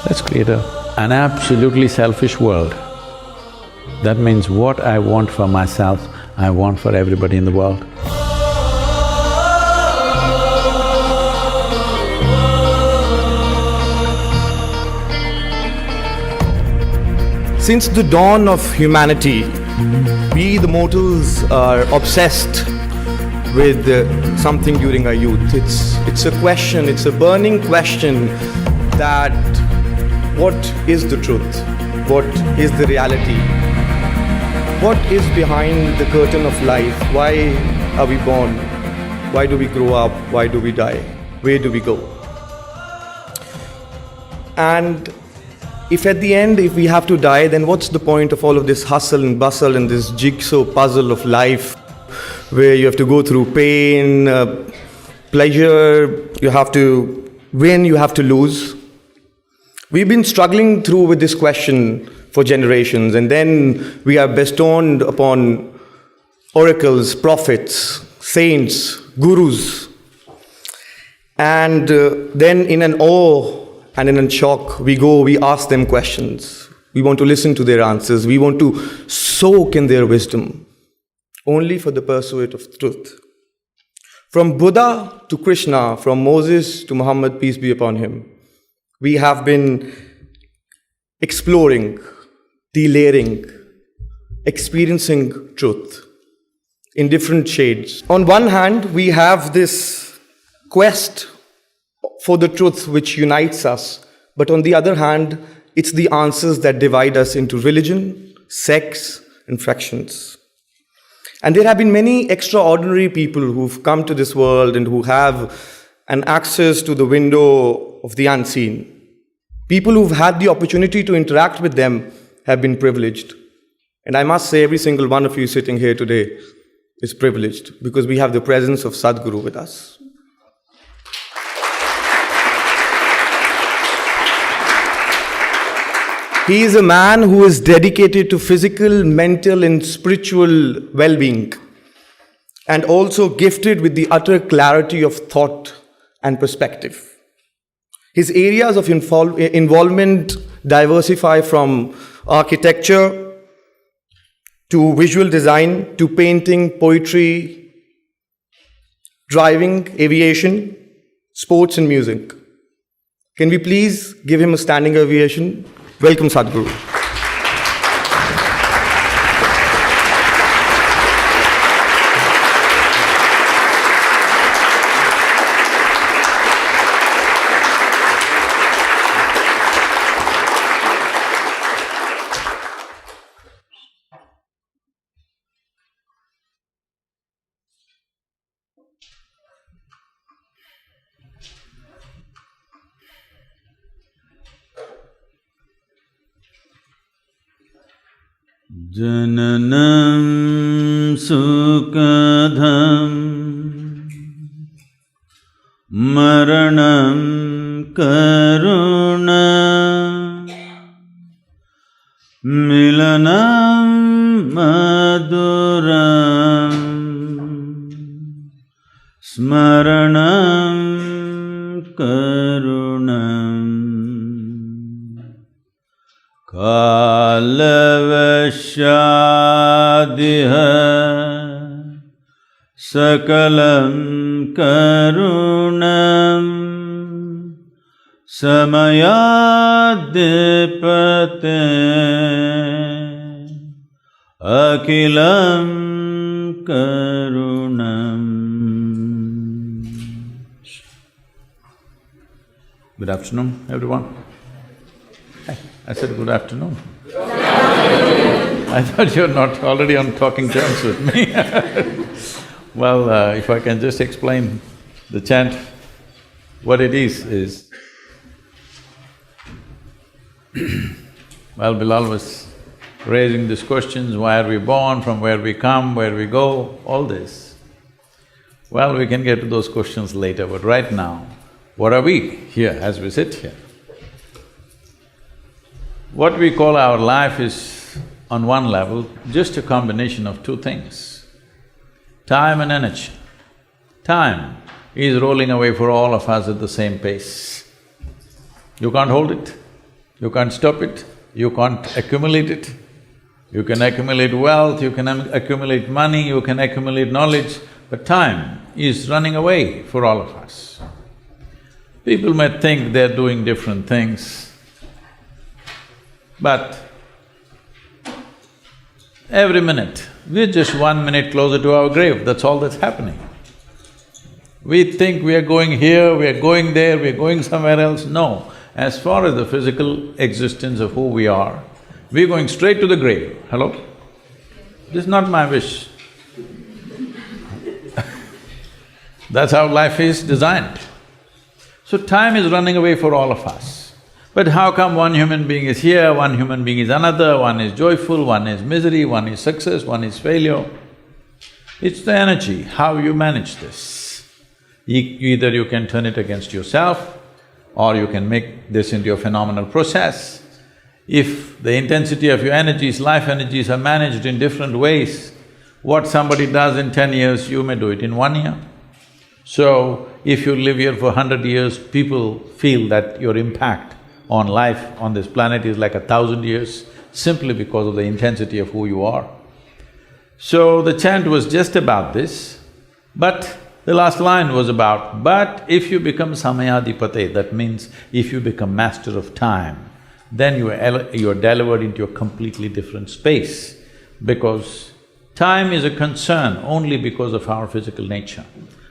Let's create an absolutely selfish world. That means what I want for myself, I want for everybody in the world. Since the dawn of humanity, we the mortals are obsessed with something during our youth. It's a question, it's a burning question that what is the truth? What is the reality? What is behind the curtain of life? Why are we born? Why do we grow up? Why do we die? Where do we go? And if at the end, if we have to die, then what's the point of all of this hustle and bustle and this jigsaw puzzle of life where you have to go through pain, pleasure, you have to win, you have to lose? We've been struggling through with this question for generations, and then we are bestowed upon oracles, prophets, saints, gurus, and then in an awe and in a shock, we ask them questions. We want to listen to their answers. We want to soak in their wisdom, only for the pursuit of truth. From Buddha to Krishna, from Moses to Muhammad, peace be upon him, we have been exploring, delayering, experiencing truth in different shades. On one hand, we have this quest for the truth which unites us, but on the other hand, it's the answers that divide us into religion, sects, and fractions. And there have been many extraordinary people who've come to this world and who have an access to the window of the unseen. People who've had the opportunity to interact with them have been privileged. And I must say, every single one of you sitting here today is privileged because we have the presence of Sadhguru with us. He is a man who is dedicated to physical, mental, and spiritual well-being, and also gifted with the utter clarity of thought and perspective. His areas of involvement diversify from architecture to visual design to painting, poetry, driving, aviation, sports, and music. Can we please give him a standing ovation? Welcome, Sadhguru. Jananam sukadham maranam karuna milanam maduram smaranam karunam kalavashadiha sakalam karunam samayadipate akilam karunam. Good afternoon, everyone. I said good afternoon. I thought you're not already on talking terms with me. Well, if I can just explain the chant, what it is well, Bilal was raising these questions, why are we born, from where we come, where we go, all this. Well, we can get to those questions later, but right now, what are we here as we sit here? What we call our life is, on one level, just a combination of two things: time and energy. Time is rolling away for all of us at the same pace. You can't hold it. You can't stop it, you can't accumulate it. You can accumulate wealth, you can accumulate money, you can accumulate knowledge, but time is running away for all of us. People may think they're doing different things, but every minute, we're just 1 minute closer to our grave, that's all that's happening. We think we are going here, we are going there, we are going somewhere else. No, as far as the physical existence of who we are, we're going straight to the grave. Hello? This is not my wish. That's how life is designed. So time is running away for all of us. But how come one human being is here, one human being is another, one is joyful, one is misery, one is success, one is failure? It's the energy, how you manage this. Either you can turn it against yourself, or you can make this into a phenomenal process. If the intensity of your energies, life energies are managed in different ways, what somebody does in 10 years, you may do it in 1 year. So, if you live here for 100 years, people feel that your impact on life on this planet is like 1,000 years, simply because of the intensity of who you are. So, the chant was just about this, but the last line was about, but if you become samayadipate, that means if you become master of time, then you are delivered into a completely different space, because time is a concern only because of our physical nature.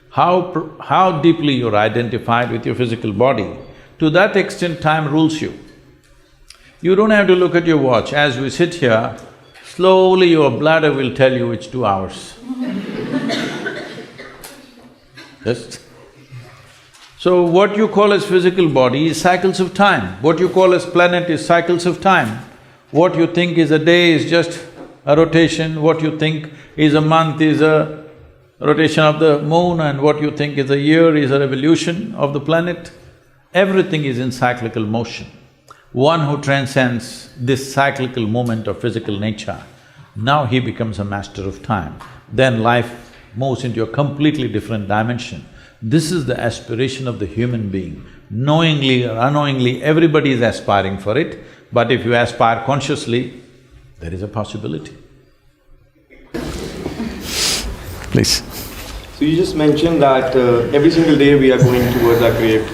How deeply you're identified with your physical body, to that extent time rules you. You don't have to look at your watch. As we sit here, slowly your bladder will tell you it's 2 hours. Yes? So what you call as physical body is cycles of time. What you call as planet is cycles of time. What you think is a day is just a rotation, what you think is a month is a rotation of the moon, and what you think is a year is a revolution of the planet. Everything is in cyclical motion. One who transcends this cyclical movement of physical nature, now he becomes a master of time. Then life moves into a completely different dimension. This is the aspiration of the human being. Knowingly or unknowingly, everybody is aspiring for it, but if you aspire consciously, there is a possibility. Please. So you just mentioned that every single day we are going towards our grave.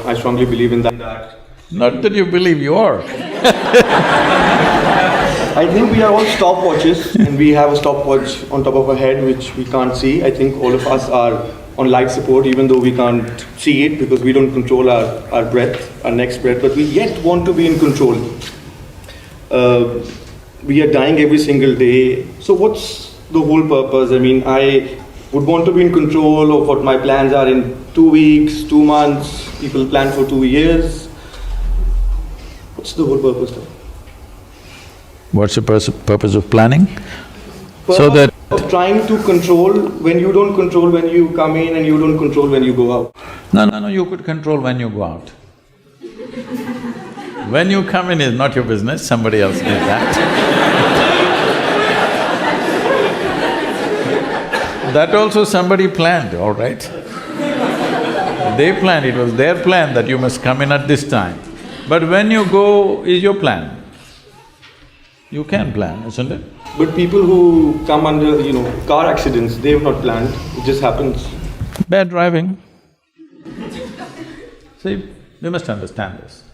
I strongly believe in that. Not that you believe, you are. I think we are all stopwatches, and we have a stopwatch on top of our head which we can't see. I think all of us are on life support, even though we can't see it because we don't control our breath, our next breath, but we yet want to be in control. We are dying every single day. So what's the whole purpose? I mean, I would want to be in control of what my plans are in 2 weeks, 2 months, people plan for 2 years. What's the whole purpose then? What's the purpose of planning? So that… of trying to control when you don't control when you come in, and you don't control when you go out. No, you could control when you go out. When you come in is not your business, somebody else did that. That also somebody planned, all right? They planned, it was their plan that you must come in at this time. But when you go is your plan. You can plan, isn't it? But people who come under, car accidents, they have not planned, it just happens. Bad driving. See, we must understand this.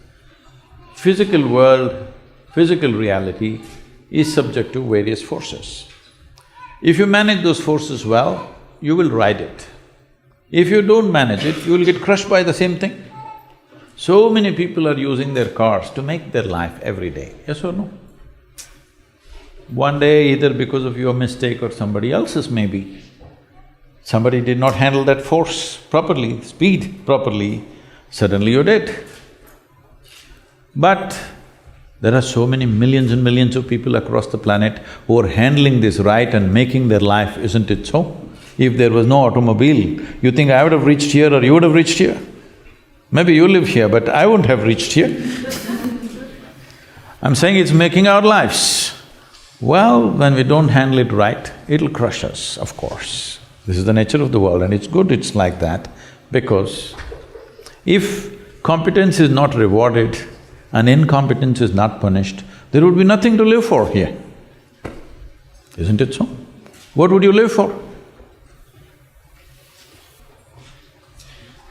Physical world, physical reality is subject to various forces. If you manage those forces well, you will ride it. If you don't manage it, you will get crushed by the same thing. So many people are using their cars to make their life every day, yes or no? One day, either because of your mistake or somebody else's maybe, somebody did not handle that force properly, speed properly, suddenly you're dead. But there are so many millions and millions of people across the planet who are handling this right and making their life, isn't it so? If there was no automobile, you think I would have reached here or you would have reached here? Maybe you live here, but I wouldn't have reached here. I'm saying it's making our lives. Well, when we don't handle it right, it'll crush us, of course. This is the nature of the world, and it's good it's like that, because if competence is not rewarded, and incompetence is not punished, there would be nothing to live for here. Isn't it so? What would you live for?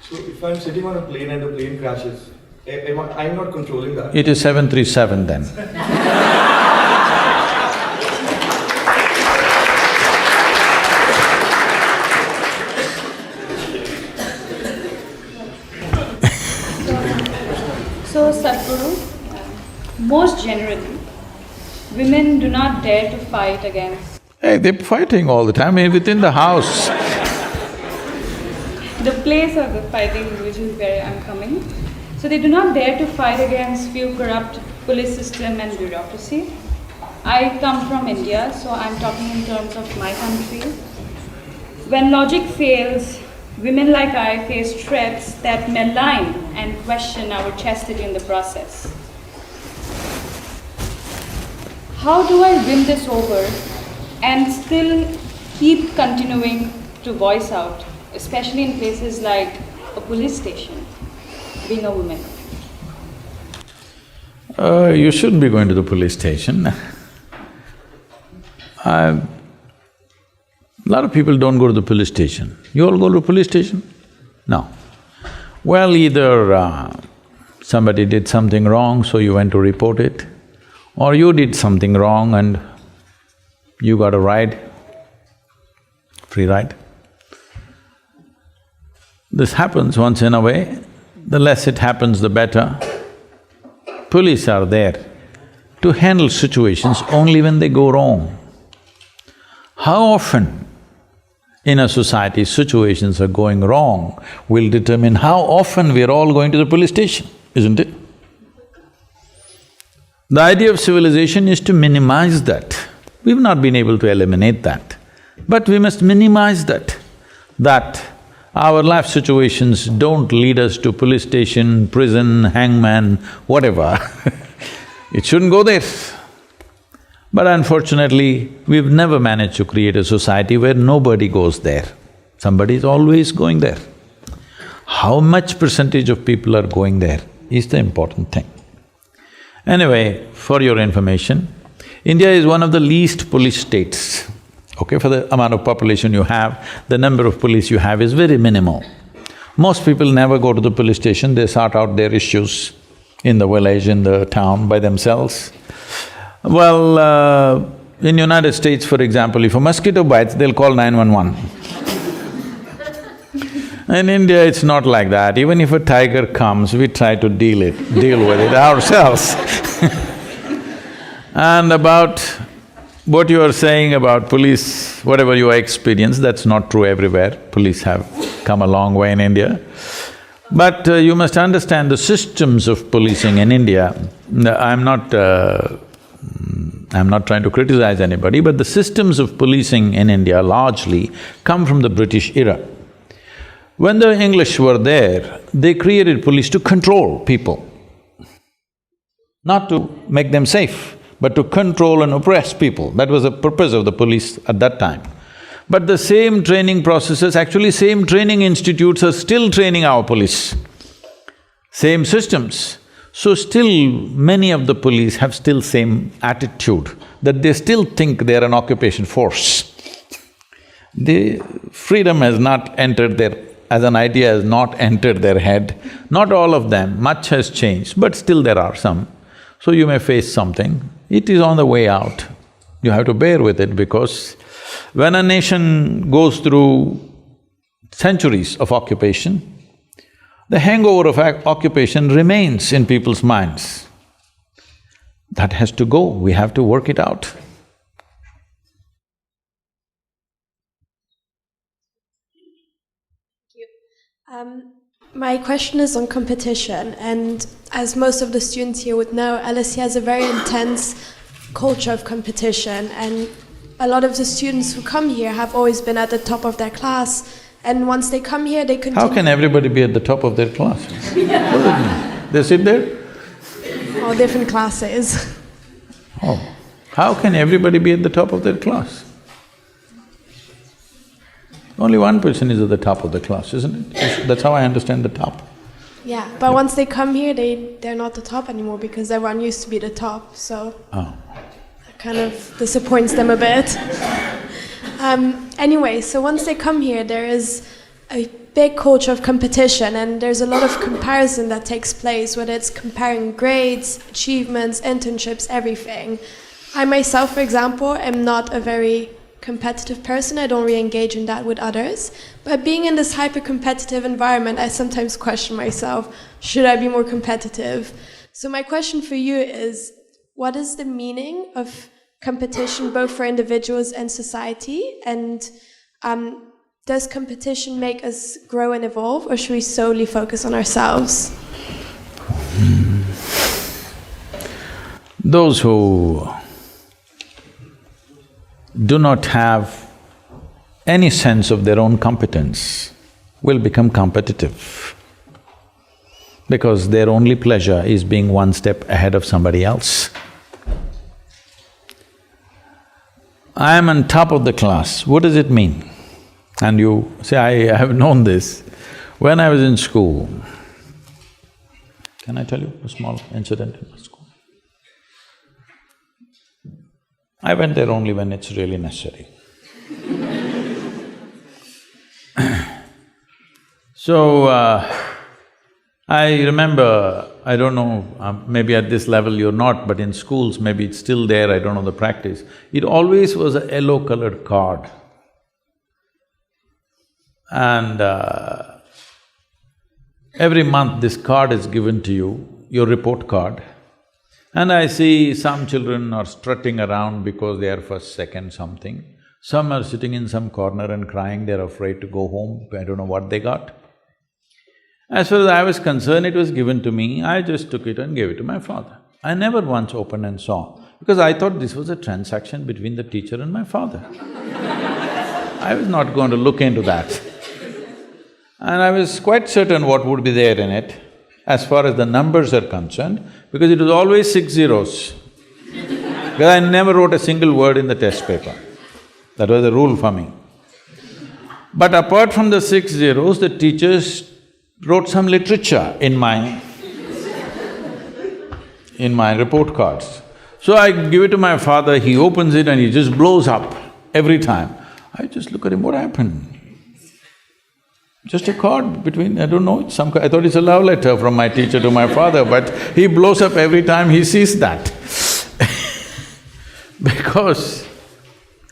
So if I'm sitting on a plane and the plane crashes, I'm not controlling that. It is 737 then. So, Sadhguru, most generally, women do not dare to fight against… Hey, they're fighting all the time, within the house. the place of the fighting, which is where I'm coming. So they do not dare to fight against few corrupt police system and bureaucracy. I come from India, so I'm talking in terms of my country. When logic fails, women like I face threats that malign and question our chastity in the process. How do I win this over and still keep continuing to voice out, especially in places like a police station, being a woman? You shouldn't be going to the police station. A lot of people don't go to the police station. You all go to the police station? No. Well, either somebody did something wrong, so you went to report it, or you did something wrong and you got a ride, free ride. This happens once in a way. The less it happens, the better. Police are there to handle situations only when they go wrong. How often in a society situations are going wrong will determine how often we're all going to the police station, isn't it? The idea of civilization is to minimize that. We've not been able to eliminate that, but we must minimize that our life situations don't lead us to police station, prison, hangman, whatever. It shouldn't go there. But unfortunately, we've never managed to create a society where nobody goes there. Somebody is always going there. How much percentage of people are going there is the important thing. Anyway, for your information, India is one of the least police states. Okay, for the amount of population you have, the number of police you have is very minimal. Most people never go to the police station, they sort out their issues in the village, in the town by themselves. Well, in United States, for example, if a mosquito bites, they'll call 911. In India, it's not like that. Even if a tiger comes, we try to deal with it ourselves. And about what you are saying about police, whatever you experience, that's not true everywhere. Police have come a long way in India. But you must understand the systems of policing in India. I'm not trying to criticize anybody, but the systems of policing in India largely come from the British era. When the English were there, they created police to control people, not to make them safe, but to control and oppress people. That was the purpose of the police at that time. But the same training processes, actually same training institutes are still training our police, same systems. So still many of the police have still same attitude, that they still think they're an occupation force. The freedom has not entered as an idea has not entered their head. Not all of them, much has changed, but still there are some. So you may face something, it is on the way out. You have to bear with it because when a nation goes through centuries of occupation, the hangover of occupation remains in people's minds. That has to go, we have to work it out. My question is on competition, and as most of the students here would know, LSE has a very intense culture of competition, and a lot of the students who come here have always been at the top of their class, and once they come here, they continue… How can everybody be at the top of their class? What does it mean? They sit there? All different classes. Oh, how can everybody be at the top of their class? Only one person is at the top of the class, isn't it? That's how I understand the top. Yeah, but once they come here, they're not the top anymore because everyone used to be the top, so Oh. that kind of disappoints them a bit. Anyway, so once they come here, there is a big culture of competition, and there's a lot of comparison that takes place, whether it's comparing grades, achievements, internships, everything. I myself, for example, am not a very competitive person. I don't really engage in that with others. But being in this hyper-competitive environment, I sometimes question myself, should I be more competitive? So my question for you is, what is the meaning of competition both for individuals and society? And does competition make us grow and evolve, or should we solely focus on ourselves? Those who do not have any sense of their own competence will become competitive because their only pleasure is being one step ahead of somebody else. I am on top of the class, what does it mean? And you say, I have known this. When I was in school, can I tell you a small incident in school? I went there only when it's really necessary. So, I remember, I don't know, maybe at this level you're not, but in schools maybe it's still there, I don't know the practice. It always was a yellow-colored card. And every month this card is given to you, your report card. And I see some children are strutting around because they are first, second, something. Some are sitting in some corner and crying, they're afraid to go home, I don't know what they got. As far as I was concerned, it was given to me, I just took it and gave it to my father. I never once opened and saw, because I thought this was a transaction between the teacher and my father. I was not going to look into that. And I was quite certain what would be there in it, as far as the numbers are concerned, because it was always 6 zeros. Because I never wrote a single word in the test paper. That was the rule for me. But apart from the 6 zeros, the teachers wrote some literature in my report cards. So I give it to my father, he opens it and he just blows up every time. I just look at him, what happened? Just a card between… I don't know, it's some… I thought it's a love letter from my teacher to my father, but he blows up every time he sees that. Because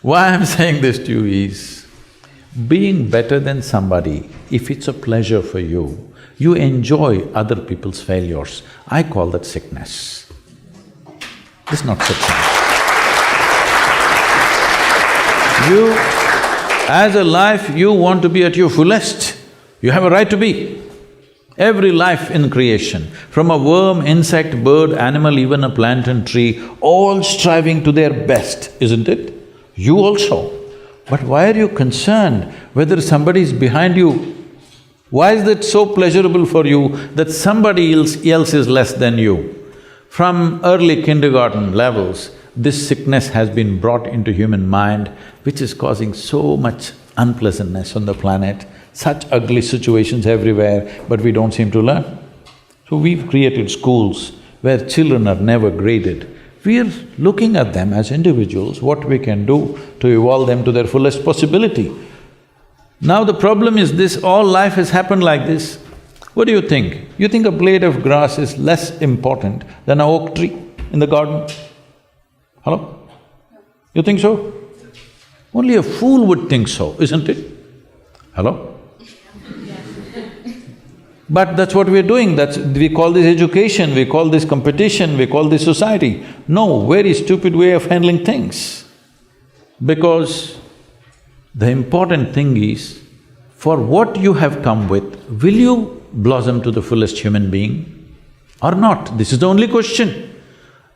why I'm saying this to you is, being better than somebody, if it's a pleasure for you, you enjoy other people's failures. I call that sickness. It's not sickness. You, as a life, you want to be at your fullest. You have a right to be. Every life in creation, from a worm, insect, bird, animal, even a plant and tree, all striving to their best, isn't it? You also. But why are you concerned whether somebody is behind you? Why is that so pleasurable for you that somebody else is less than you? From early kindergarten levels, this sickness has been brought into human mind, which is causing so much unpleasantness on the planet, such ugly situations everywhere, but we don't seem to learn. So we've created schools where children are never graded. We're looking at them as individuals, what we can do to evolve them to their fullest possibility. Now the problem is this, all life has happened like this. What do you think? You think a blade of grass is less important than an oak tree in the garden? Hello? You think so? Only a fool would think so, isn't it? Hello? But that's what we're doing, we call this education, we call this competition, we call this society. No, very stupid way of handling things. Because the important thing is, for what you have come with, will you blossom to the fullest human being or not? This is the only question.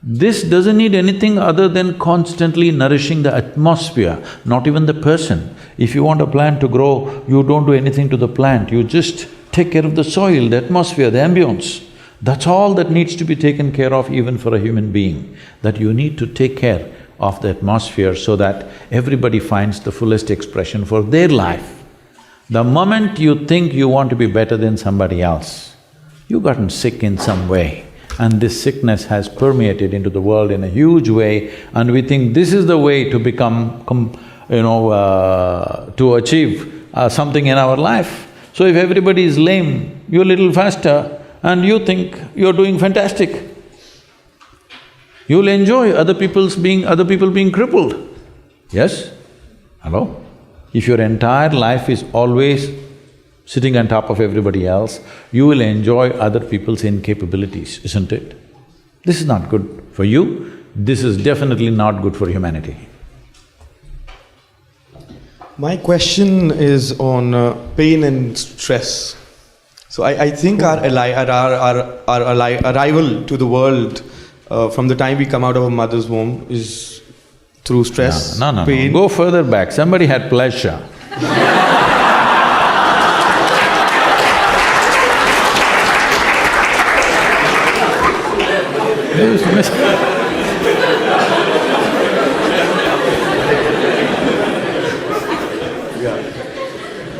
This doesn't need anything other than constantly nourishing the atmosphere, not even the person. If you want a plant to grow, you don't do anything to the plant, you just take care of the soil, the atmosphere, the ambience. That's all that needs to be taken care of even for a human being, that you need to take care of the atmosphere so that everybody finds the fullest expression for their life. The moment you think you want to be better than somebody else, You've gotten sick in some way, and this sickness has permeated into the world in a huge way, and we think this is the way to become, to achieve something in our life. So if everybody is lame, you're a little faster and you think you're doing fantastic. You'll enjoy other people being crippled. Yes? Hello? If your entire life is always sitting on top of everybody else, you will enjoy other people's incapabilities, isn't it? This is not good for you, this is definitely not good for humanity. My question is on pain and stress. So I think our arrival to the world from the time we come out of our mother's womb is through stress, pain… Go further back, somebody had pleasure.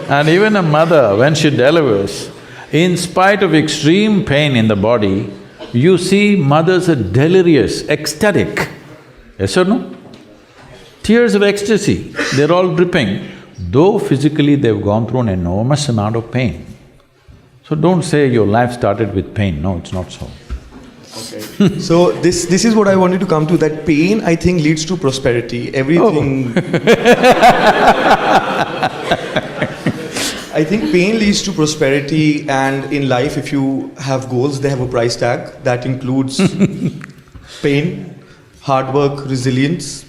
And even a mother, when she delivers, in spite of extreme pain in the body, you see mothers are delirious, ecstatic. Yes or no? Tears of ecstasy, they're all dripping, though physically they've gone through an enormous amount of pain. So don't say your life started with pain, no, it's not so. Okay. So this is what I wanted to come to, that pain I think leads to prosperity, everything… I think pain leads to prosperity, and in life if you have goals, they have a price tag that includes pain, hard work, resilience.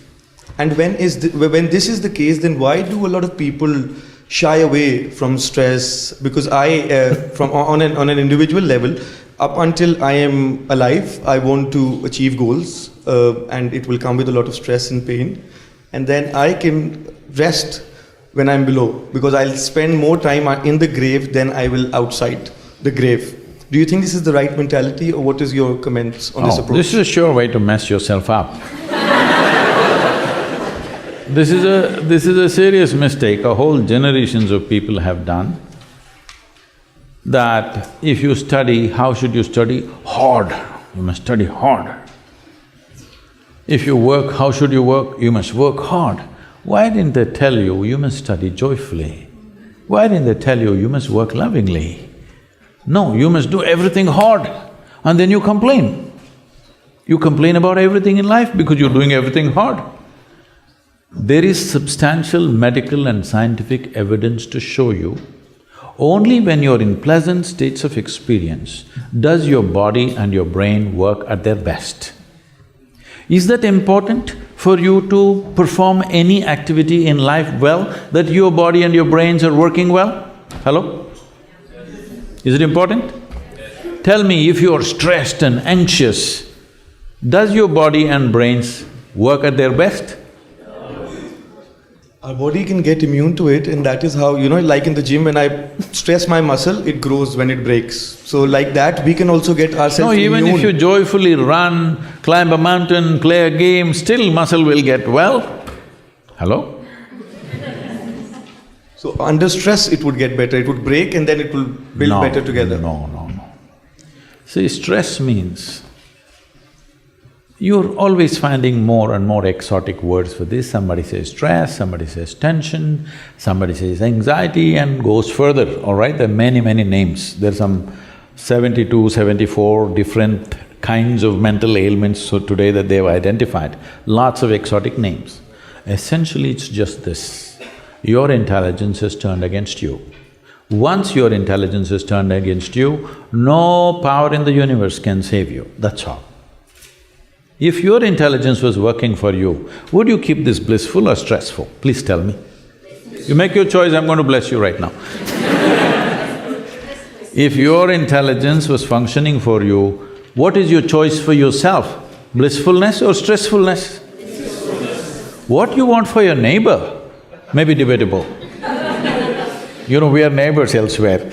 And when this is the case, then why do a lot of people shy away from stress? Because on an individual level, up until I am alive, I want to achieve goals, and it will come with a lot of stress and pain. And then I can rest when I'm below, because I'll spend more time in the grave than I will outside the grave. Do you think this is the right mentality, or what is your comments on this approach? This is a sure way to mess yourself up. This is a serious mistake a whole generations of people have done, that if you study, how should you study? Hard, you must study hard. If you work, how should you work? You must work hard. Why didn't they tell you, you must study joyfully? Why didn't they tell you, you must work lovingly? No, you must do everything hard, and then you complain. You complain about everything in life because you're doing everything hard. There is substantial medical and scientific evidence to show you, only when you're in pleasant states of experience does your body and your brain work at their best. Is that important for you to perform any activity in life well, that your body and your brains are working well? Hello? Is it important? Tell me, if you're stressed and anxious, does your body and brains work at their best? Our body can get immune to it, and that is how, like in the gym, when I stress my muscle, it grows when it breaks. So like that, we can also get ourselves immune. No, even if you joyfully run, climb a mountain, play a game, still muscle will get well. Hello? So under stress, it would get better, it would break and then it will build better together. No. See, stress means you're always finding more and more exotic words for this. Somebody says stress, somebody says tension, somebody says anxiety, and goes further, all right? There are many names. There are some 72, 74 different kinds of mental ailments so today that they've identified. Lots of exotic names. Essentially, it's just this: your intelligence is turned against you. Once your intelligence is turned against you, no power in the universe can save you, that's all. If your intelligence was working for you, would you keep this blissful or stressful? Please tell me. You make your choice, I'm going to bless you right now. If your intelligence was functioning for you, what is your choice for yourself? Blissfulness or stressfulness? What you want for your neighbor may be debatable. We are neighbors elsewhere.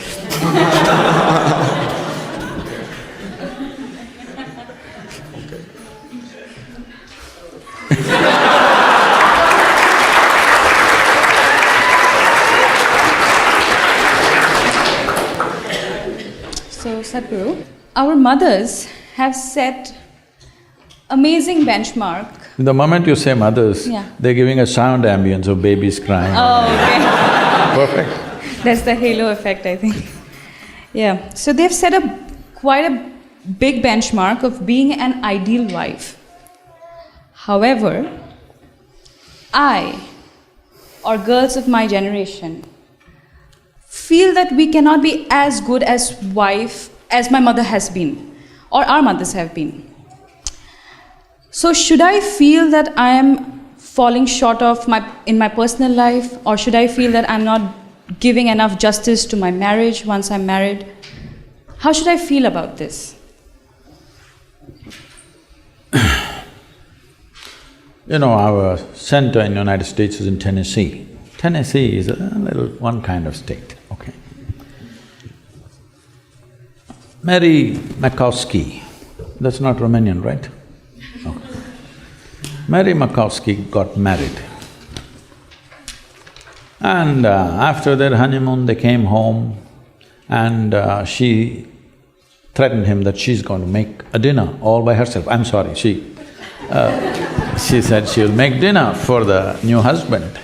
So, Sadhguru, our mothers have set amazing benchmark. The moment you say mothers, Yeah. they're giving a sound ambience of babies crying. Oh, okay. Perfect. That's the halo effect, I think. Yeah. So they've set quite a big benchmark of being an ideal wife. However, I, or girls of my generation, feel that we cannot be as good as wife as my mother has been, or our mothers have been. So should I feel that I am falling short of in my personal life, or should I feel that I'm not giving enough justice to my marriage once I'm married? How should I feel about this? You know, our center in the United States is in Tennessee. Tennessee is a little one kind of state, okay. Mary Makowski, that's not Romanian, right? Okay. Mary Makowski got married. And after their honeymoon, they came home and she threatened him that she's going to make a dinner all by herself. I'm sorry, she said she'll make dinner for the new husband.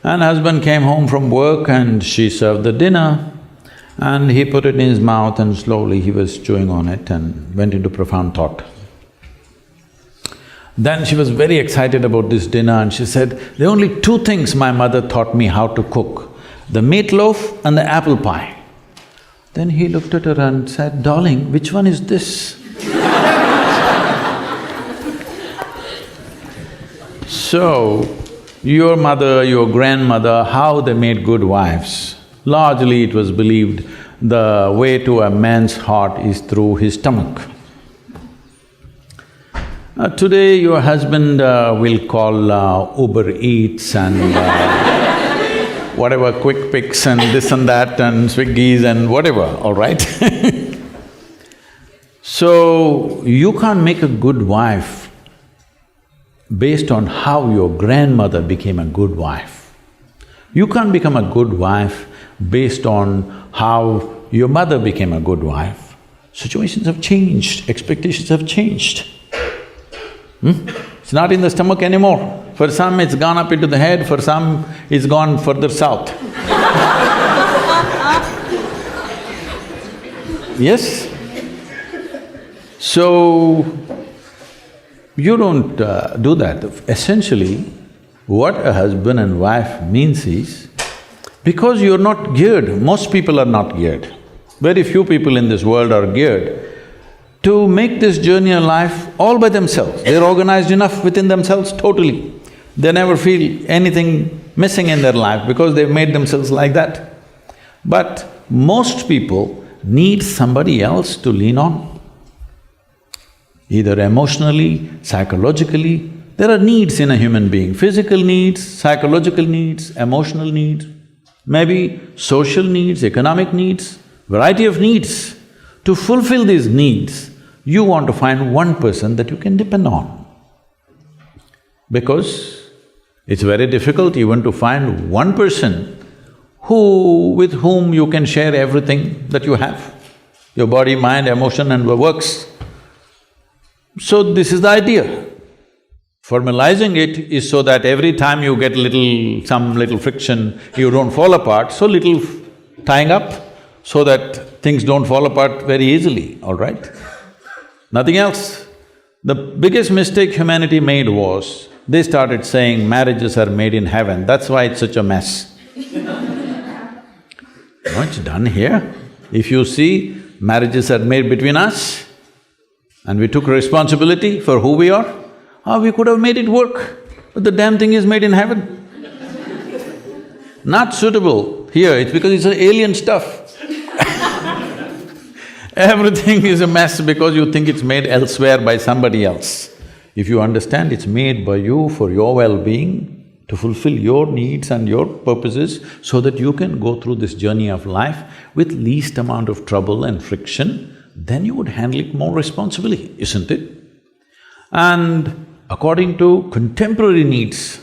And husband came home from work and she served the dinner and he put it in his mouth and slowly he was chewing on it and went into profound thought. Then she was very excited about this dinner and she said, there are only two things my mother taught me how to cook, the meatloaf and the apple pie. Then he looked at her and said, darling, which one is this? So, your mother, your grandmother, how they made good wives? Largely it was believed the way to a man's heart is through his stomach. Today your husband will call Uber Eats and whatever, Quick Picks and this and that and Swiggies and whatever, all right? So, you can't make a good wife based on how your grandmother became a good wife. You can't become a good wife based on how your mother became a good wife. Situations have changed, expectations have changed. It's not in the stomach anymore. For some it's gone up into the head, for some it's gone further south. Yes? So, you don't do that. Essentially, what a husband and wife means is, because you're not geared, most people are not geared, very few people in this world are geared to make this journey of life all by themselves. They're organized enough within themselves totally. They never feel anything missing in their life because they've made themselves like that. But most people need somebody else to lean on. Either emotionally, psychologically, there are needs in a human being, physical needs, psychological needs, emotional needs, maybe social needs, economic needs, variety of needs. To fulfill these needs, you want to find one person that you can depend on. Because it's very difficult even to find one person with whom you can share everything that you have, your body, mind, emotion and works. So this is the idea. Formalizing it is so that every time you get some little friction, you don't fall apart, so little tying up so that things don't fall apart very easily, all right? Nothing else. The biggest mistake humanity made was, they started saying marriages are made in heaven, that's why it's such a mess. No, it's done here. If you see, marriages are made between us and we took responsibility for who we are, we could have made it work, but the damn thing is made in heaven. Not suitable here, it's because it's alien stuff. Everything is a mess because you think it's made elsewhere by somebody else. If you understand it's made by you for your well-being, to fulfill your needs and your purposes so that you can go through this journey of life with least amount of trouble and friction, then you would handle it more responsibly, isn't it? And according to contemporary needs,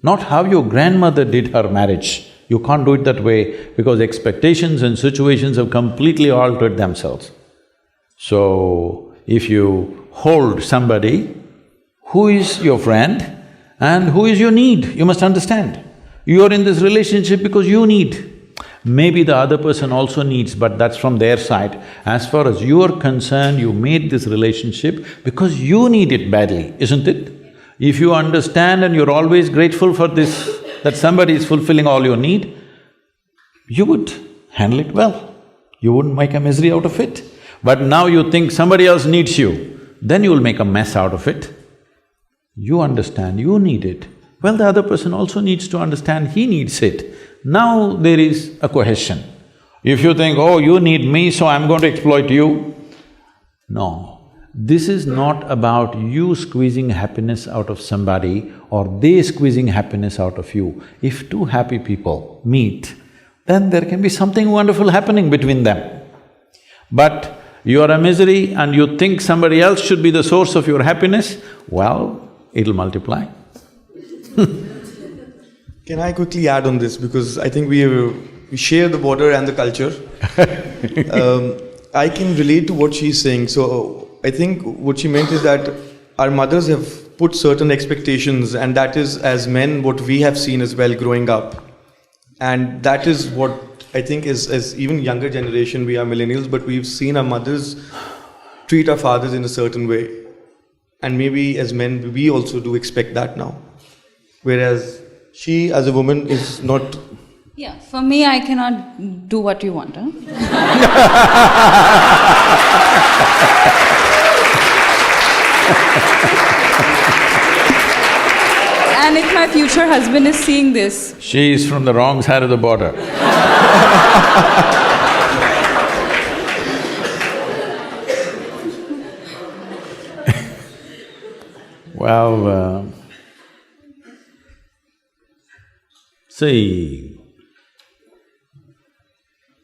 not how your grandmother did her marriage, You can't do it that way because expectations and situations have completely altered themselves. So, if you hold somebody who is your friend and who is your need, you must understand. You are in this relationship because you need. Maybe the other person also needs, but that's from their side. As far as you are concerned, you made this relationship because you need it badly, isn't it? If you understand and you're always grateful for this, that somebody is fulfilling all your need, you would handle it well. You wouldn't make a misery out of it. But now you think somebody else needs you, then you'll make a mess out of it. You understand, you need it. Well, the other person also needs to understand he needs it. Now there is a cohesion. If you think, oh, you need me, so I'm going to exploit you. No, this is not about you squeezing happiness out of somebody or they squeezing happiness out of you. If two happy people meet, then there can be something wonderful happening between them. But you are a misery and you think somebody else should be the source of your happiness, well, it'll multiply. Can I quickly add on this, because I think we share the border and the culture. I can relate to what she's saying. So I think what she meant is that our mothers have put certain expectations, and that is, as men, what we have seen as well growing up. And that is what I think is, as even younger generation, we are millennials, but we've seen our mothers treat our fathers in a certain way. And maybe as men, we also do expect that now. Whereas she, as a woman, is not… Yeah, for me, I cannot do what you want, huh? And if my future husband is seeing this… She is from the wrong side of the border. Well, see,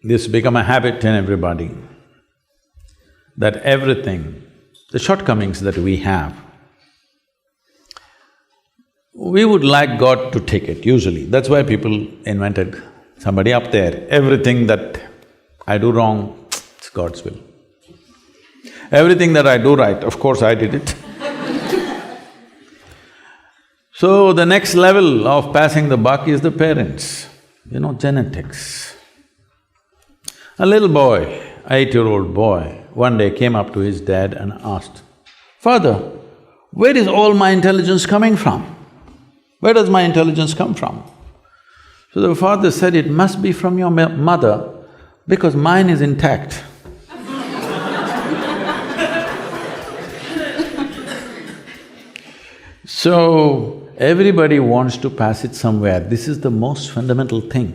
this become a habit in everybody, that everything, the shortcomings that we have, we would like God to take it, usually. That's why people invented somebody up there. Everything that I do wrong, it's God's will. Everything that I do right, of course I did it. So the next level of passing the buck is the parents, genetics. A little boy, 8-year-old boy, one day came up to his dad and asked, "Father, where is all my intelligence coming from? Where does my intelligence come from?" So the father said, "It must be from your mother, because mine is intact." So, everybody wants to pass it somewhere. This is the most fundamental thing.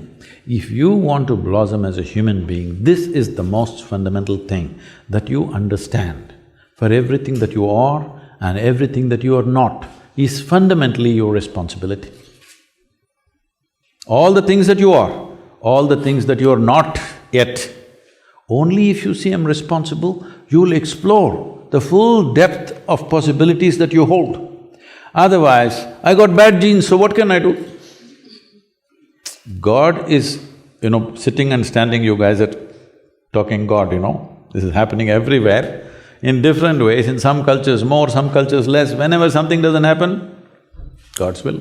If you want to blossom as a human being, this is the most fundamental thing, that you understand. For everything that you are and everything that you are not is fundamentally your responsibility. All the things that you are, all the things that you are not yet, only if you see I'm responsible, you'll explore the full depth of possibilities that you hold. Otherwise, I got bad genes, so what can I do? God is, sitting and standing, you guys are talking God, this is happening everywhere, in different ways, in some cultures more, some cultures less. Whenever something doesn't happen, God's will.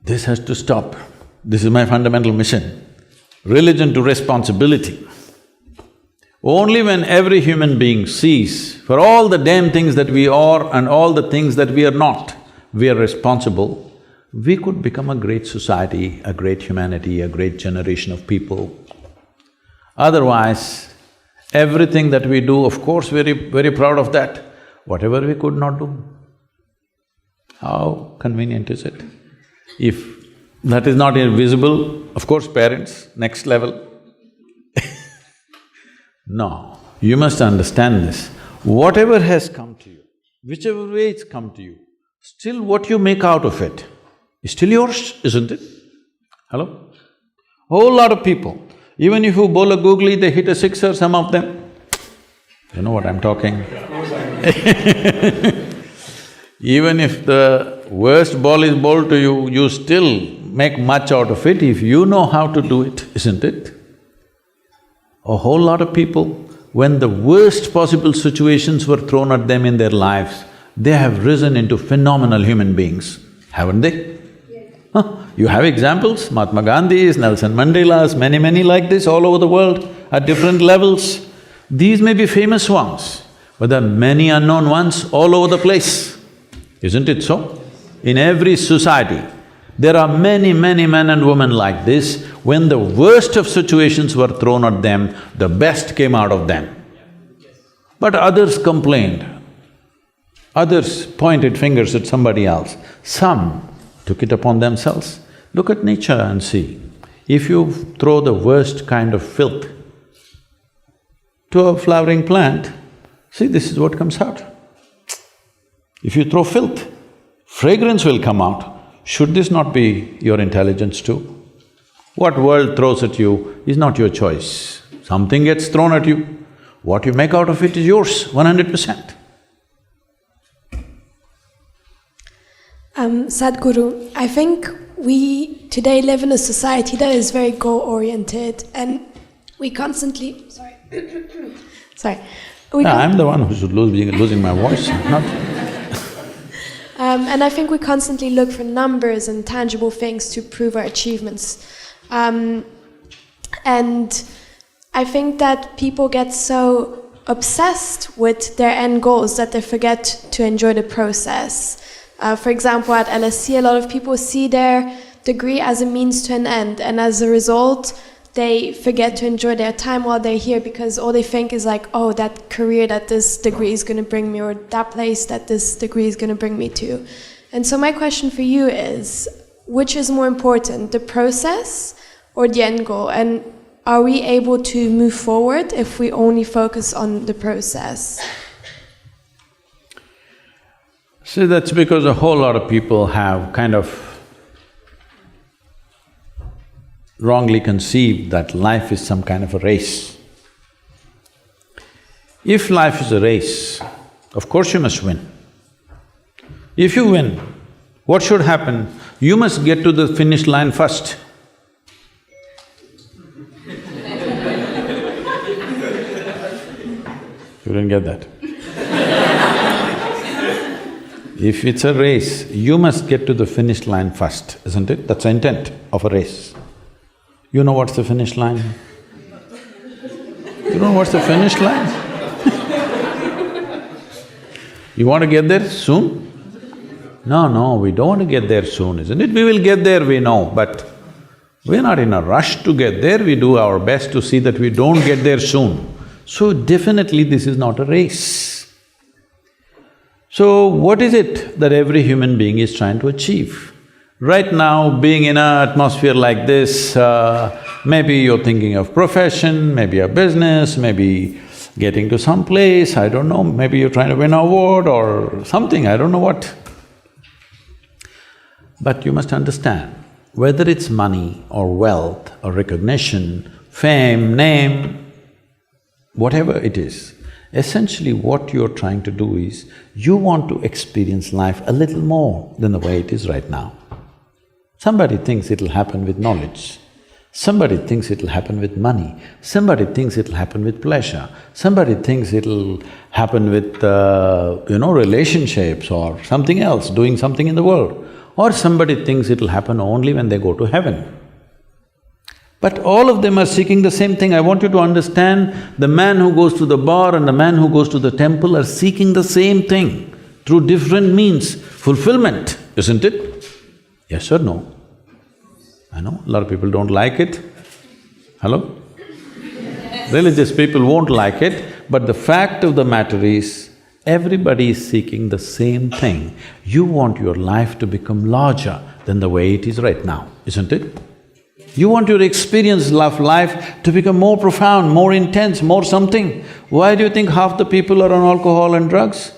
This has to stop. This is my fundamental mission. Religion to responsibility. Only when every human being sees, for all the damn things that we are and all the things that we are not, we are responsible, we could become a great society, a great humanity, a great generation of people. Otherwise, everything that we do, of course, very proud of that. Whatever we could not do, how convenient is it? If that is not invisible, of course, parents, next level. No, you must understand this. Whatever has come to you, whichever way it's come to you, still what you make out of it is still yours, isn't it? Hello? Whole lot of people, even if you bowl a googly, they hit a sixer, some of them. You know what I'm talking? Even if the worst ball is bowled to you, you still make much out of it if you know how to do it, isn't it? A whole lot of people, when the worst possible situations were thrown at them in their lives, they have risen into phenomenal human beings, haven't they? Huh? You have examples, Mahatma Gandhis, Nelson Mandelas, many like this all over the world at different levels. These may be famous ones, but there are many unknown ones all over the place, isn't it so? In every society, there are many men and women like this. When the worst of situations were thrown at them, the best came out of them. But others complained, others pointed fingers at somebody else, some took it upon themselves. Look at nature and see, if you throw the worst kind of filth to a flowering plant, see, this is what comes out. If you throw filth, fragrance will come out. Should this not be your intelligence too? What world throws at you is not your choice. Something gets thrown at you. What you make out of it is yours, 100%. Sadhguru, I think we today live in a society that is very goal-oriented, and we constantly… sorry. I'm the one who's losing my voice, not… And I think we constantly look for numbers and tangible things to prove our achievements. And I think that people get so obsessed with their end goals that they forget to enjoy the process. For example, at LSE, a lot of people see their degree as a means to an end, and as a result, they forget to enjoy their time while they're here because all they think is like, oh, that career that this degree is going to bring me, or that place that this degree is going to bring me to. And so my question for you is, which is more important, the process or the end goal? And are we able to move forward if we only focus on the process? See, that's because a whole lot of people have kind of wrongly conceived that life is some kind of a race. If life is a race, of course you must win. If you win, what should happen? You must get to the finish line first. You didn't get that? If it's a race, you must get to the finish line first, isn't it? That's the intent of a race. You know what's the finish line? You know what's the finish line? You want to get there soon? No, we don't want to get there soon, isn't it? We will get there, we know, but we're not in a rush to get there, we do our best to see that we don't get there soon. So definitely this is not a race. So what is it that every human being is trying to achieve? Right now, being in an atmosphere like this, maybe you're thinking of profession, maybe a business, maybe getting to some place, I don't know, maybe you're trying to win an award or something, I don't know what. But you must understand, whether it's money or wealth or recognition, fame, name, whatever it is, essentially what you're trying to do is, you want to experience life a little more than the way it is right now. Somebody thinks it'll happen with knowledge, somebody thinks it'll happen with money, somebody thinks it'll happen with pleasure, somebody thinks it'll happen with, relationships or something else, doing something in the world, or somebody thinks it'll happen only when they go to heaven. But all of them are seeking the same thing. I want you to understand, the man who goes to the bar and the man who goes to the temple are seeking the same thing through different means, fulfillment, isn't it? Yes or no? I know, a lot of people don't like it. Hello? Religious people won't like it, but the fact of the matter is, everybody is seeking the same thing. You want your life to become larger than the way it is right now, isn't it? You want your experience of life to become more profound, more intense, more something. Why do you think half the people are on alcohol and drugs?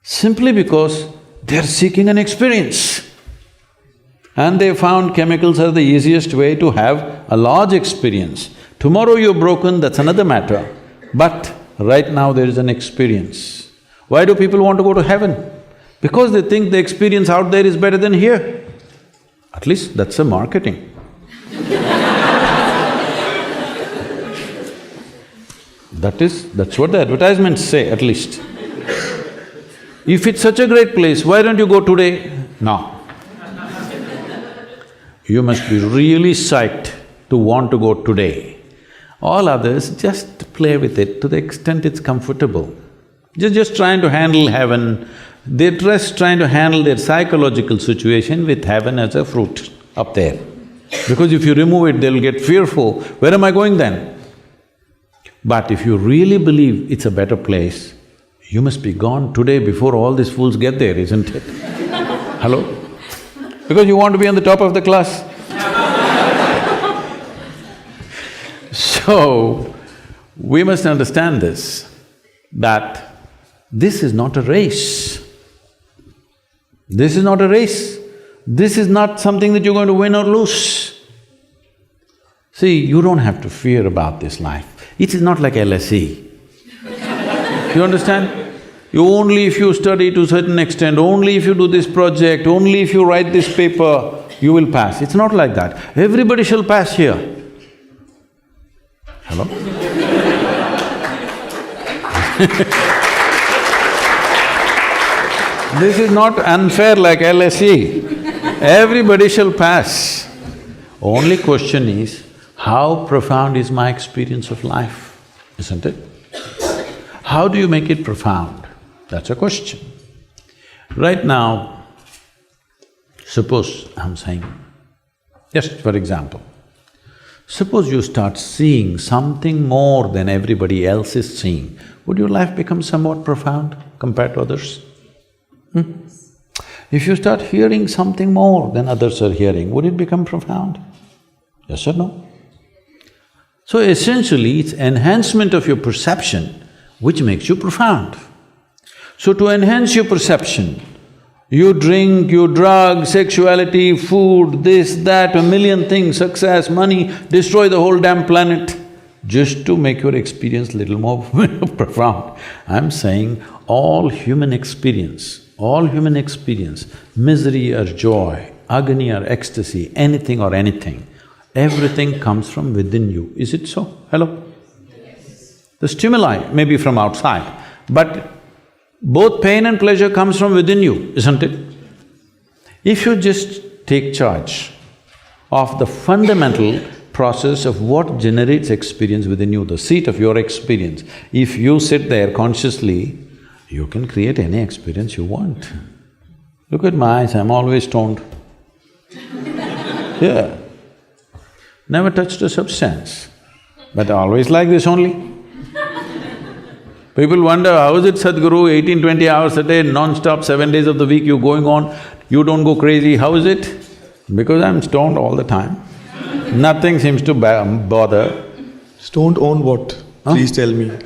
Simply because they're seeking an experience. And they found chemicals are the easiest way to have a large experience. Tomorrow you're broken, that's another matter. But right now there is an experience. Why do people want to go to heaven? Because they think the experience out there is better than here. At least that's the marketing. That's what the advertisements say, at least. If it's such a great place, why don't you go today? No. You must be really psyched to want to go today. All others, just play with it to the extent it's comfortable. Just trying to handle heaven, they're just trying to handle their psychological situation with heaven as a fruit up there. Because if you remove it, they'll get fearful, where am I going then? But if you really believe it's a better place, you must be gone today before all these fools get there, isn't it? Hello? Because you want to be on the top of the class. So, we must understand this, that this is not a race. This is not a race. This is not something that you're going to win or lose. See, you don't have to fear about this life. It is not like LSE. You understand? Only if you study to a certain extent, only if you do this project, only if you write this paper, you will pass. It's not like that. Everybody shall pass here. Hello? This is not unfair like LSE. Everybody shall pass. Only question is, how profound is my experience of life, isn't it? How do you make it profound? That's a question. Right now, suppose I'm saying, just for example, suppose you start seeing something more than everybody else is seeing, would your life become somewhat profound compared to others? If you start hearing something more than others are hearing, would it become profound? Yes or no? So essentially, it's enhancement of your perception which makes you profound. So to enhance your perception, you drink, you drug, sexuality, food, this, that, a million things, success, money, destroy the whole damn planet just to make your experience little more profound. I'm saying all human experience, misery or joy, agony or ecstasy, anything or anything, everything comes from within you. Is it so? Hello? Yes. The stimuli may be from outside, but both pain and pleasure comes from within you, isn't it? If you just take charge of the fundamental process of what generates experience within you, the seat of your experience, if you sit there consciously, you can create any experience you want. Look at my eyes, I'm always stoned. Yeah. Never touched a substance, but always like this only. People wonder, how is it Sadhguru, 18-20 hours a day, non-stop, 7 days of the week you're going on, you don't go crazy, how is it? Because I'm stoned all the time. Nothing seems to bother. Stoned on what? Please tell me.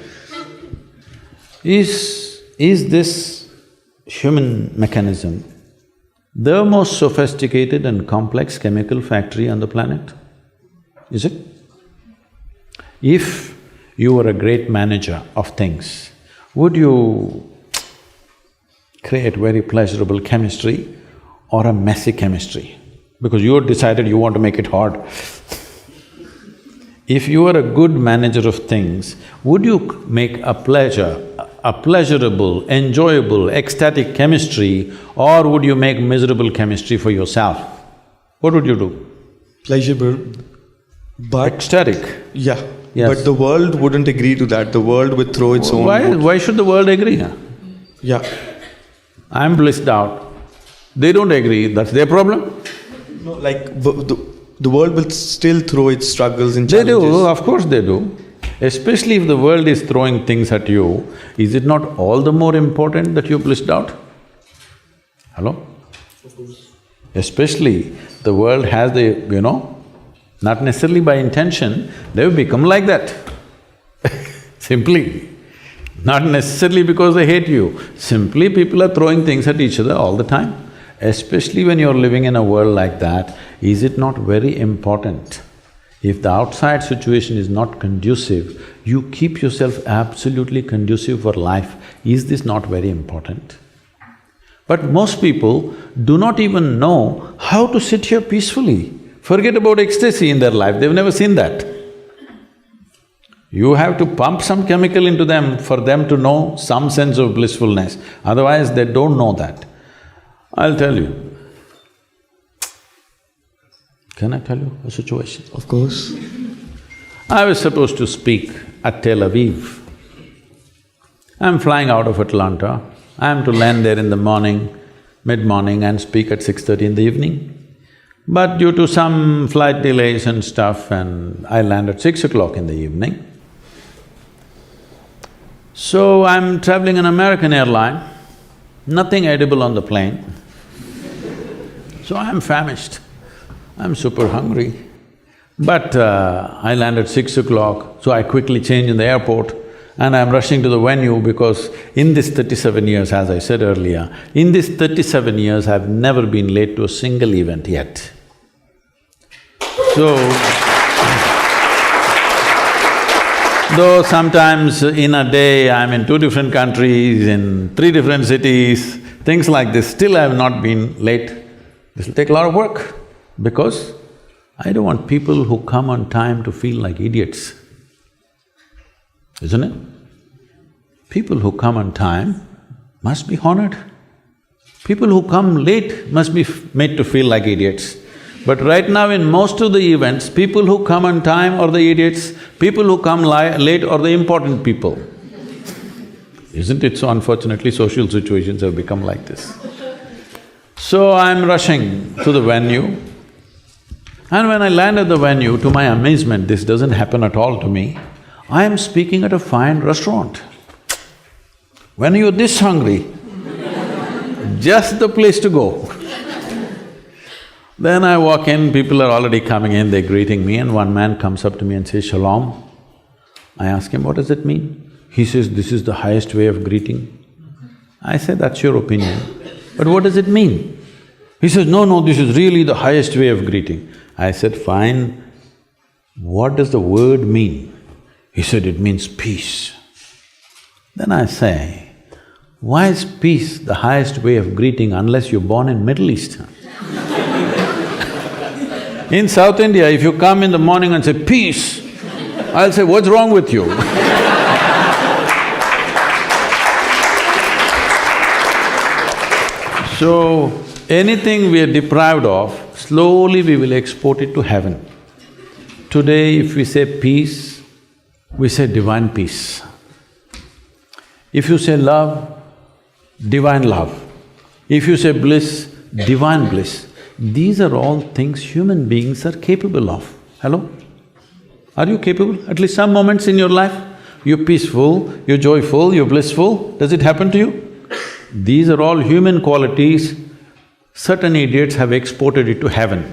Is this human mechanism the most sophisticated and complex chemical factory on the planet? Is it? If you were a great manager of things, would you create very pleasurable chemistry or a messy chemistry? Because you decided you want to make it hard. If you were a good manager of things, would you make a pleasurable, enjoyable, ecstatic chemistry, or would you make miserable chemistry for yourself? What would you do? Pleasurable, but… Ecstatic. Yeah, Yes. but the world wouldn't agree to that. The world would throw its own… Why should the world agree? Huh? Yeah. I'm blissed out. They don't agree, that's their problem. No, like, the world will still throw its struggles and They challenges. do, of course they do. Especially if the world is throwing things at you, is it not all the more important that you're blissed out? Hello? Of course. Especially the world has not necessarily by intention, they've become like that. Simply. Not necessarily because they hate you, simply people are throwing things at each other all the time. Especially when you're living in a world like that, is it not very important? If the outside situation is not conducive, you keep yourself absolutely conducive for life. Is this not very important? But most people do not even know how to sit here peacefully. Forget about ecstasy in their life, they've never seen that. You have to pump some chemical into them for them to know some sense of blissfulness, otherwise they don't know that. I'll tell you. Can I tell you a situation? Of course. I was supposed to speak at Tel Aviv. I'm flying out of Atlanta. I'm to land there in the morning, mid-morning and speak at 6:30 in the evening. But due to some flight delays and stuff, and I land at 6 o'clock in the evening. So I'm traveling an American airline, nothing edible on the plane. So I'm famished, I'm super hungry. But I land at 6 o'clock, so I quickly change in the airport and I'm rushing to the venue because in this 37 years, as I said earlier, in this 37 years, I've never been late to a single event yet. So, though sometimes in a day I'm in 2 different countries, in 3 different cities, things like this, still I have not been late. This will take a lot of work because I don't want people who come on time to feel like idiots, isn't it? People who come on time must be honored. People who come late must be made to feel like idiots. But right now in most of the events, people who come on time are the idiots, people who come late are the important people. Isn't it so? Unfortunately, social situations have become like this. So I'm rushing to the venue, and when I land at the venue, to my amazement, this doesn't happen at all to me, I am speaking at a fine restaurant. When you're this hungry, just the place to go. Then I walk in, people are already coming in, they're greeting me, and one man comes up to me and says, "Shalom." I ask him, "What does it mean?" He says, "This is the highest way of greeting." I say, "That's your opinion, but what does it mean?" He says, "No, this is really the highest way of greeting." I said, "Fine, what does the word mean?" He said, "It means peace." Then I say, "Why is peace the highest way of greeting unless you're born in Middle East?" In South India, if you come in the morning and say, "Peace," I'll say, "What's wrong with you?" So, anything we are deprived of, slowly we will export it to heaven. Today, if we say peace, we say divine peace. If you say love, divine love. If you say bliss, divine bliss. These are all things human beings are capable of. Hello? Are you capable? At least some moments in your life, you're peaceful, you're joyful, you're blissful. Does it happen to you? These are all human qualities. Certain idiots have exported it to heaven.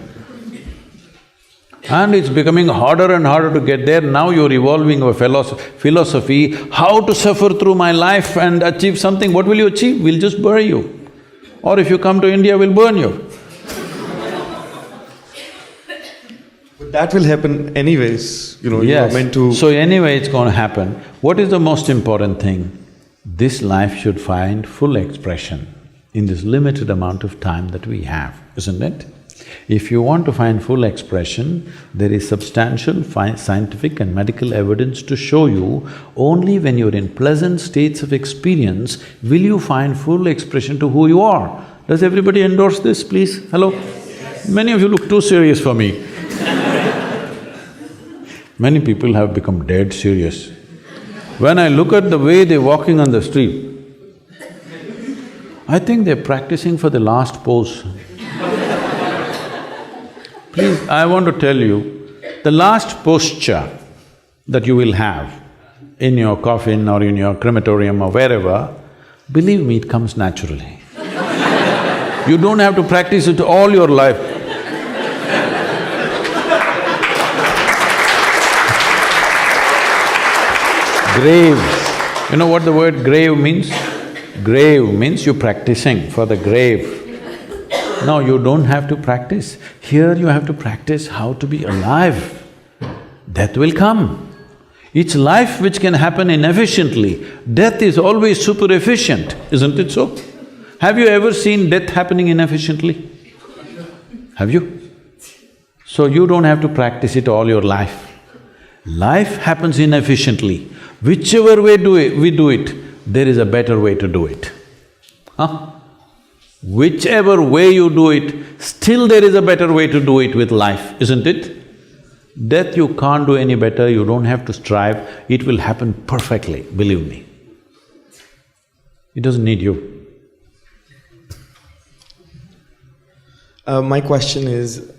And it's becoming harder and harder to get there. Now you're evolving a philosophy, how to suffer through my life and achieve something. What will you achieve? We'll just bury you. Or if you come to India, we'll burn you. But that will happen anyways, you are Yes. meant to… So anyway, it's going to happen. What is the most important thing? This life should find full expression in this limited amount of time that we have, isn't it? If you want to find full expression, there is substantial scientific and medical evidence to show you only when you're in pleasant states of experience will you find full expression to who you are. Does everybody endorse this, please? Hello? Many of you look too serious for me. Many people have become dead serious. When I look at the way they're walking on the street, I think they're practicing for the last pose. Please, I want to tell you, the last posture that you will have in your coffin or in your crematorium or wherever, believe me, it comes naturally. You don't have to practice it all your life. Grave. You know what the word grave means? Grave means you're practicing for the grave. No, you don't have to practice. Here you have to practice how to be alive. Death will come. It's life which can happen inefficiently. Death is always super efficient, isn't it so? Have you ever seen death happening inefficiently? Have you? So you don't have to practice it all your life. Life happens inefficiently. Whichever way we do it, there is a better way to do it. Huh? Whichever way you do it, still there is a better way to do it with life, isn't it? Death you can't do any better, you don't have to strive, it will happen perfectly, believe me. It doesn't need you. My question is,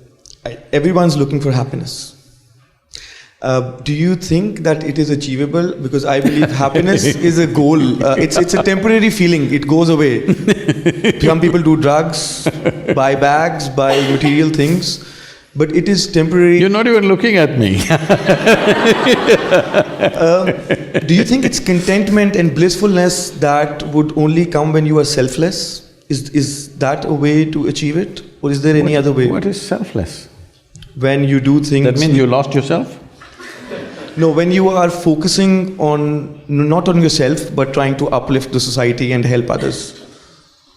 everyone's looking for happiness. Do you think that it is achievable? Because I believe happiness is a goal. It's a temporary feeling, it goes away. Some people do drugs, buy bags, buy material things, but it is temporary. You're not even looking at me. Do you think it's contentment and blissfulness that would only come when you are selfless? Is that a way to achieve it? Or is there any other way? What is selfless? When you do things… That means you lost yourself? No, when you are focusing on… not on yourself, but trying to uplift the society and help others.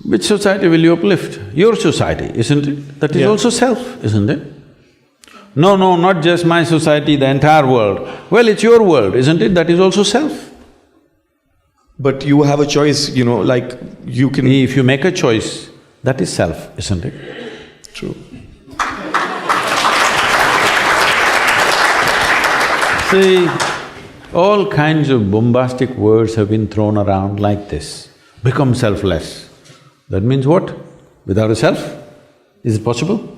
Which society will you uplift? Your society, isn't it? That is also self, isn't it? No, not just my society, the entire world. Well, it's your world, isn't it? That is also self. But you have a choice, like you can… If you make a choice, that is self, isn't it? True. See, all kinds of bombastic words have been thrown around like this. Become selfless. That means what? Without a self? Is it possible?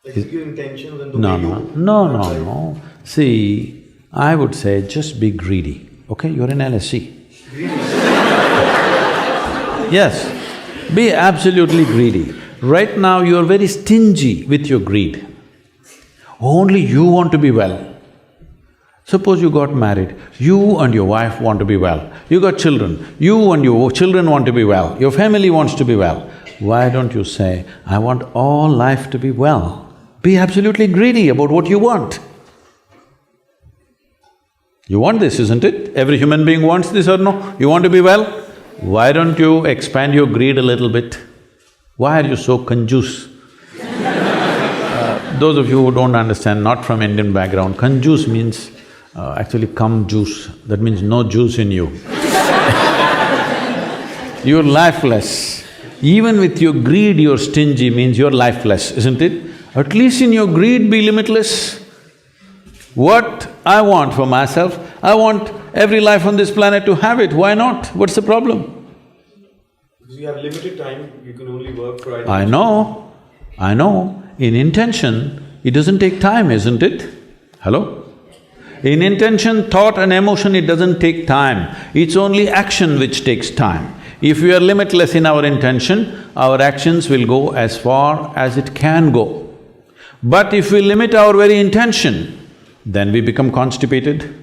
Is it your intentions and the No. See, I would say just be greedy, okay? You're in LSC. Yes, be absolutely greedy. Right now you're very stingy with your greed. Only you want to be well. Suppose you got married, you and your wife want to be well. You got children, you and your children want to be well, your family wants to be well. Why don't you say, I want all life to be well? Be absolutely greedy about what you want. You want this, isn't it? Every human being wants this or no? You want to be well? Why don't you expand your greed a little bit? Why are you so conjuice? Those of you who don't understand, not from Indian background, conjuice means actually cum juice, that means no juice in you. You're lifeless. Even with your greed you're stingy means you're lifeless, isn't it? At least in your greed be limitless. What I want for myself, I want every life on this planet to have it, why not? What's the problem? Because you have limited time, you can only work for… I know. In intention, it doesn't take time, isn't it? Hello? In intention, thought and emotion, it doesn't take time. It's only action which takes time. If we are limitless in our intention, our actions will go as far as it can go. But if we limit our very intention, then we become constipated.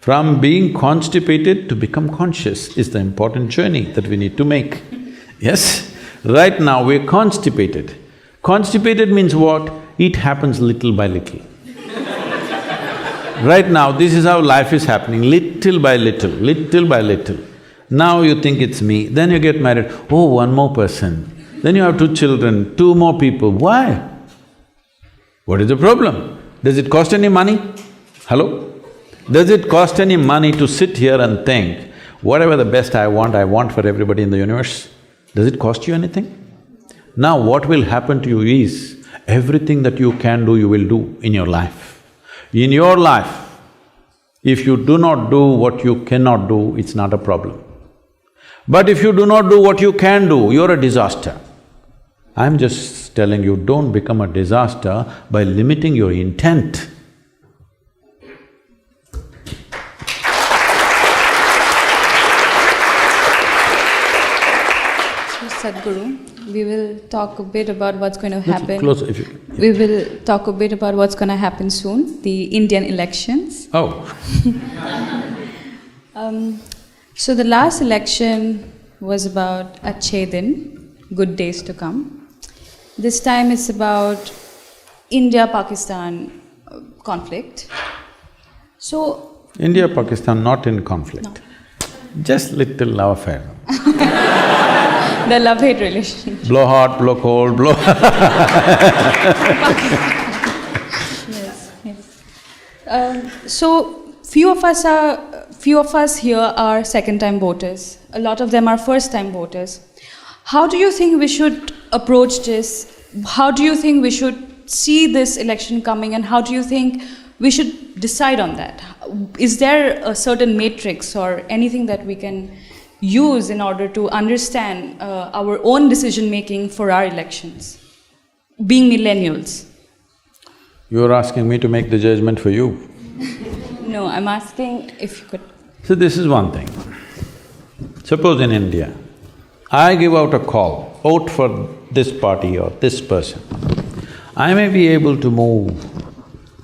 From being constipated to become conscious is the important journey that we need to make. Yes? Right now we're constipated. Constipated means what? It happens little by little. Right now, this is how life is happening, little by little, little by little. Now you think it's me, then you get married, oh, one more person. Then you have 2 children, 2 more people. Why? What is the problem? Does it cost any money? Hello? Does it cost any money to sit here and think, whatever the best I want for everybody in the universe? Does it cost you anything? Now what will happen to you is, everything that you can do, you will do in your life. In your life, if you do not do what you cannot do, it's not a problem. But if you do not do what you can do, you're a disaster. I'm just telling you, don't become a disaster by limiting your intent. Sadhguru, we will talk a bit about what's going to happen. Closer, if you… We will talk a bit about what's going to happen soon, the Indian elections. Oh. So the last election was about Achhe Din, good days to come. This time it's about India-Pakistan conflict. So… India-Pakistan not in conflict. No. Just little love affair. The love-hate relationship. Blow hot, blow cold, blow… Yes, yes. So, few of us here are second-time voters. A lot of them are first-time voters. How do you think we should approach this? How do you think we should see this election coming, and how do you think we should decide on that? Is there a certain matrix or anything that we can use in order to understand our own decision-making for our elections, being millennials? You're asking me to make the judgment for you. No, I'm asking if you could… So this is one thing. Suppose in India, I give out a call, vote for this party or this person. I may be able to move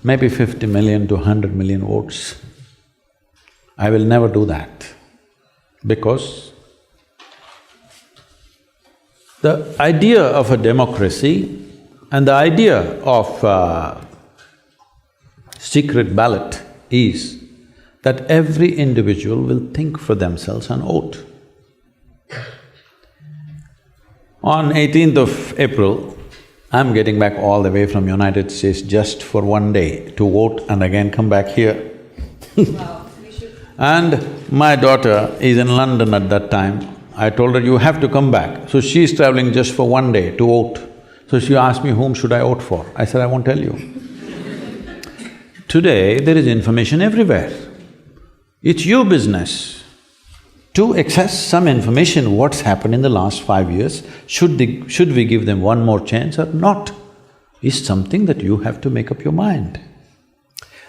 maybe 50 million to 100 million votes. I will never do that, because the idea of a democracy and the idea of secret ballot is that every individual will think for themselves and vote. On 18th of April, I'm getting back all the way from United States just for one day to vote and again come back here. Wow, we should… And my daughter is in London at that time. I told her, you have to come back. So she's traveling just for one day to vote. So she asked me, whom should I vote for? I said, I won't tell you. Today, there is information everywhere. It's your business to access some information, what's happened in the last 5 years. Should we give them one more chance or not, is something that you have to make up your mind.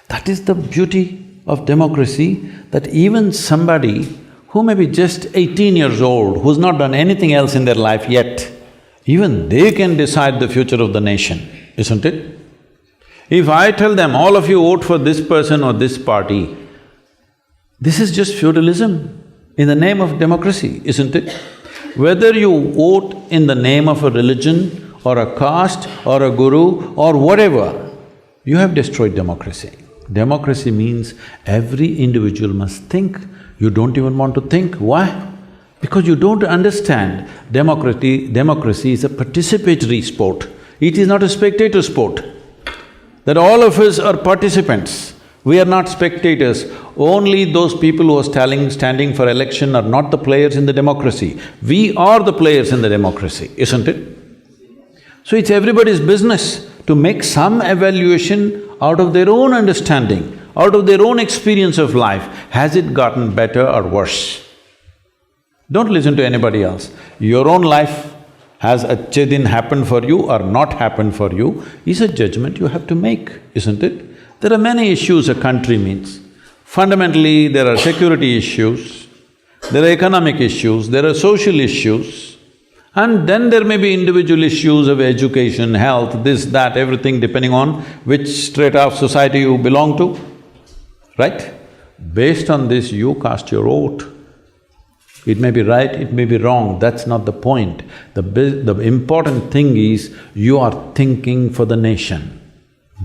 That is the beauty of democracy, that even somebody who may be just 18 years old, who's not done anything else in their life yet, even they can decide the future of the nation, isn't it? If I tell them, all of you vote for this person or this party, this is just feudalism in the name of democracy, isn't it? Whether you vote in the name of a religion or a caste or a guru or whatever, you have destroyed democracy. Democracy means every individual must think. You don't even want to think. Why? Because you don't understand democracy is a participatory sport. It is not a spectator sport. That all of us are participants. We are not spectators. Only those people who are standing for election are not the players in the democracy. We are the players in the democracy, isn't it? So it's everybody's business to make some evaluation out of their own understanding, out of their own experience of life. Has it gotten better or worse? Don't listen to anybody else. Your own life, has a chedin happened for you or not happened for you, is a judgment you have to make, isn't it? There are many issues a country means. Fundamentally, there are security issues, there are economic issues, there are social issues, and then there may be individual issues of education, health, this, that, everything depending on which strata of society you belong to, right? Based on this, you cast your vote. It may be right, it may be wrong, that's not the point. The important thing is you are thinking for the nation.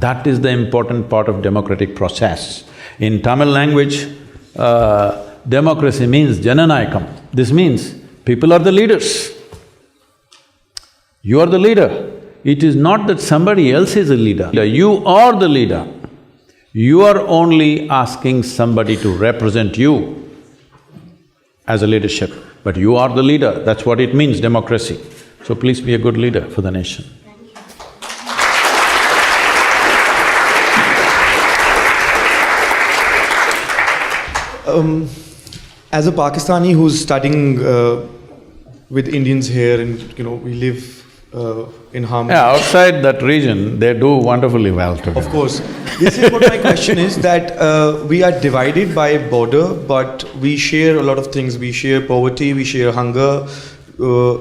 That is the important part of democratic process. In Tamil language, democracy means jananayakam. This means people are the leaders. You are the leader. It is not that somebody else is a leader. You are the leader. You are only asking somebody to represent you as a leadership, but you are the leader. That's what it means, democracy. So please be a good leader for the nation. As a Pakistani who's studying with Indians here, and we live in harmony. Yeah, outside that region, they do wonderfully well together. Of course. This is what my question is, that we are divided by a border, but we share a lot of things. We share poverty, we share hunger,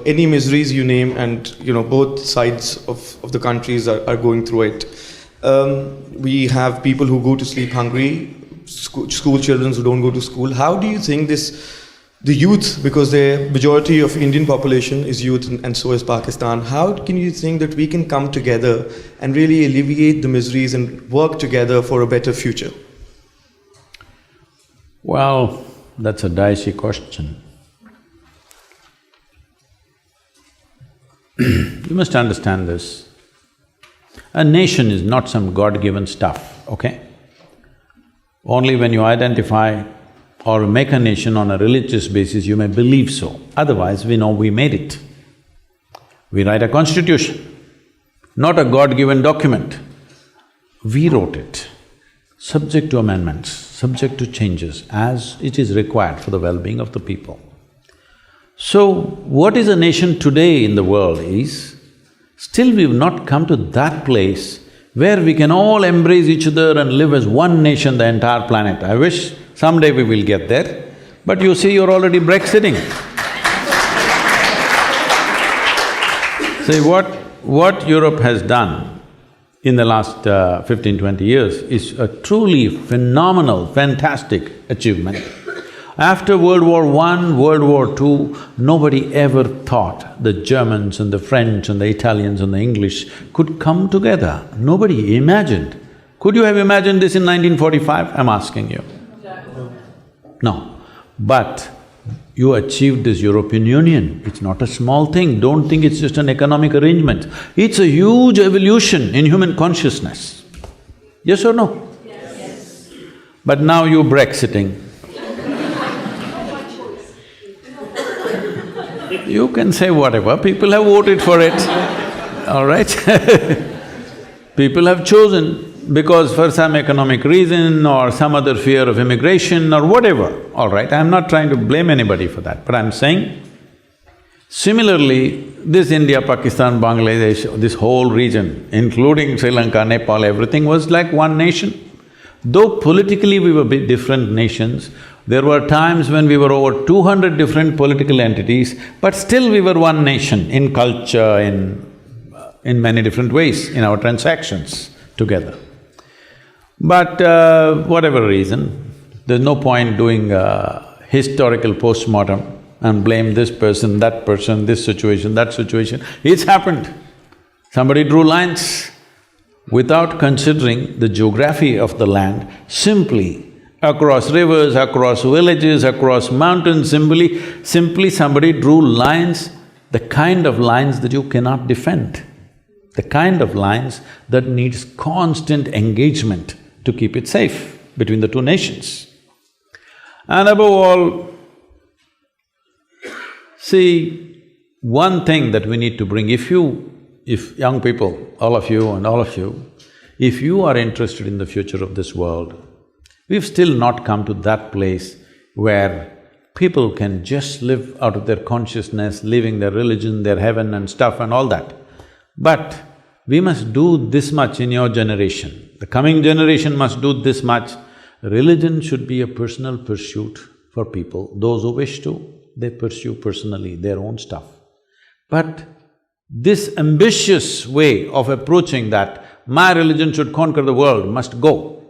any miseries you name, and both sides of the countries are going through it. We have people who go to sleep hungry, school children who don't go to school. How do you think the youth, because the majority of Indian population is youth and so is Pakistan, how can you think that we can come together and really alleviate the miseries and work together for a better future? Well, That's a dicey question. You must understand this. A nation is not some God-given stuff, okay? Only when you identify or make a nation on a religious basis, you may believe so. Otherwise, we know we made it. We write a constitution, not a God-given document. We wrote it, subject to amendments, subject to changes as it is required for the well-being of the people. So, what is a nation today in the world is, still we've not come to that place where we can all embrace each other and live as one nation, the entire planet. I wish someday we will get there, but you see, you're already Brexiting. See, what Europe has done in the last 15–20 years is a truly phenomenal, fantastic achievement. After World War I, World War II, nobody ever thought the Germans and the French and the Italians and the English could come together. Nobody imagined. Could you have imagined this in 1945? I'm asking you. No. But you achieved this European Union. It's not a small thing. Don't think it's just an economic arrangement. It's a huge evolution in human consciousness. Yes or no? Yes. But now you're Brexiting. You can say whatever, people have voted for it, all right? People have chosen because for some economic reason or some other fear of immigration or whatever, all right? I'm not trying to blame anybody for that, but I'm saying, similarly, this India, Pakistan, Bangladesh, this whole region, including Sri Lanka, Nepal, everything was like one nation. Though politically we were bit different nations, there were times when we were over 200 different political entities, but still we were one nation in culture, in many different ways, in our transactions together. But whatever reason, there's no point doing a historical postmortem and blame this person, this situation, that situation. It's happened. Somebody drew lines without considering the geography of the land, simply across rivers, across villages, across mountains, simply somebody drew lines, the kind of lines that you cannot defend, the kind of lines that needs constant engagement to keep it safe between the two nations. And above all, see, one thing that we need to bring, if young people, all of you and all of you, if you are interested in the future of this world, we've still not come to that place where people can just live out of their consciousness, living their religion, their heaven and stuff and all that. But we must do this much in your generation, the coming generation must do this much. Religion should be a personal pursuit for people. Those who wish to, they pursue personally their own stuff. But this ambitious way of approaching that, my religion should conquer the world, must go.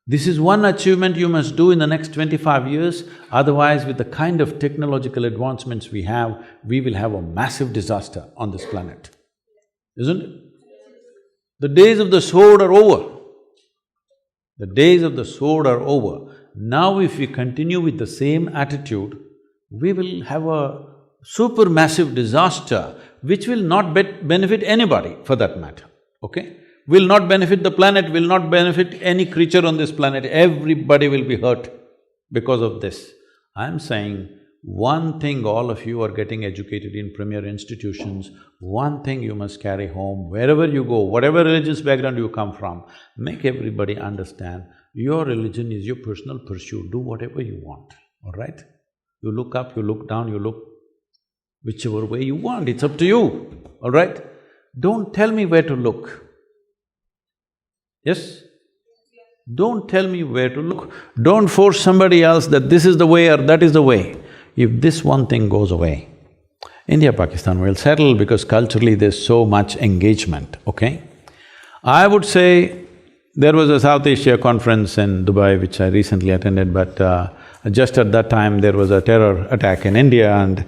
This is one achievement you must do in the next 25 years, otherwise with the kind of technological advancements we will have a massive disaster on this planet, isn't it? The days of the sword are over. The days of the sword are over. Now if we continue with the same attitude, we will have a supermassive disaster which will not benefit anybody for that matter, okay? Will not benefit the planet, will not benefit any creature on this planet, everybody will be hurt because of this. I'm saying, one thing all of you are getting educated in premier institutions, one thing you must carry home, wherever you go, whatever religious background you come from, make everybody understand, your religion is your personal pursuit, do whatever you want, all right? You look up, you look down, you look whichever way you want, it's up to you, all right? Don't tell me where to look. Yes? Don't tell me where to look. Don't force somebody else that this is the way or that is the way. If this one thing goes away, India, Pakistan will settle because culturally there's so much engagement, okay? I would say there was a South Asia conference in Dubai which I recently attended, but just at that time there was a terror attack in India and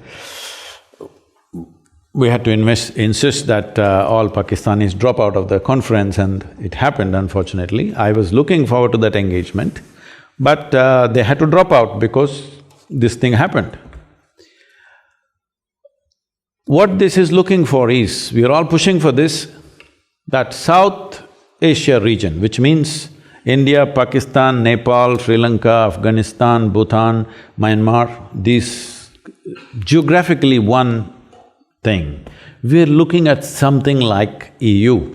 we had to insist that all Pakistanis drop out of the conference and it happened unfortunately. I was looking forward to that engagement, But they had to drop out because this thing happened. What this is looking for is, we are all pushing for this, that South Asia region, which means India, Pakistan, Nepal, Sri Lanka, Afghanistan, Bhutan, Myanmar, these geographically one thing. We're looking at something like EU.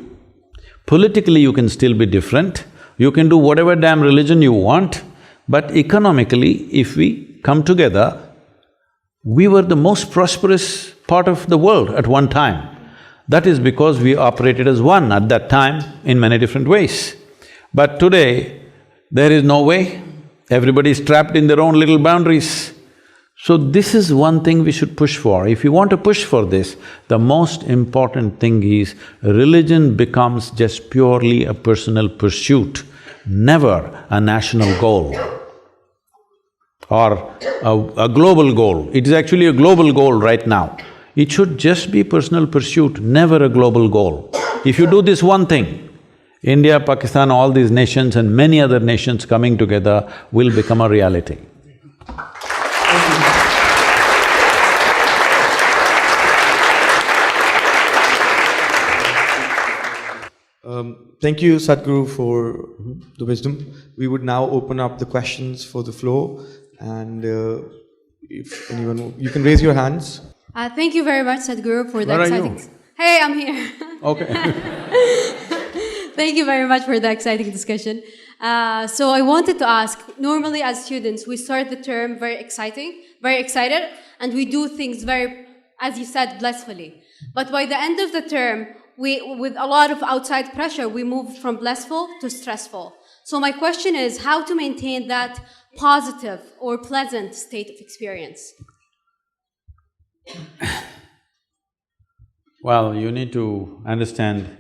Politically you can still be different, you can do whatever damn religion you want, but economically, if we come together, we were the most prosperous part of the world at one time. That is because we operated as one at that time in many different ways. But today, there is no way, everybody is trapped in their own little boundaries. So this is one thing we should push for. If you want to push for this, the most important thing is religion becomes just purely a personal pursuit, never a national goal or a global goal. It is actually a global goal right now. It should just be personal pursuit, never a global goal. If you do this one thing, India, Pakistan, all these nations and many other nations coming together will become a reality. Thank you, Sadhguru, for the wisdom. We would now open up the questions for the floor, and if anyone… you can raise your hands. Thank you very much, Sadhguru, for the Where are exciting… you? Hey, I'm here. Okay. Thank you very much for the exciting discussion. So I wanted to ask, normally as students, we start the term very excited, and we do things very, as you said, blissfully. But by the end of the term, with a lot of outside pressure, we move from blissful to stressful. So my question is, how to maintain that positive or pleasant state of experience? Well, you need to understand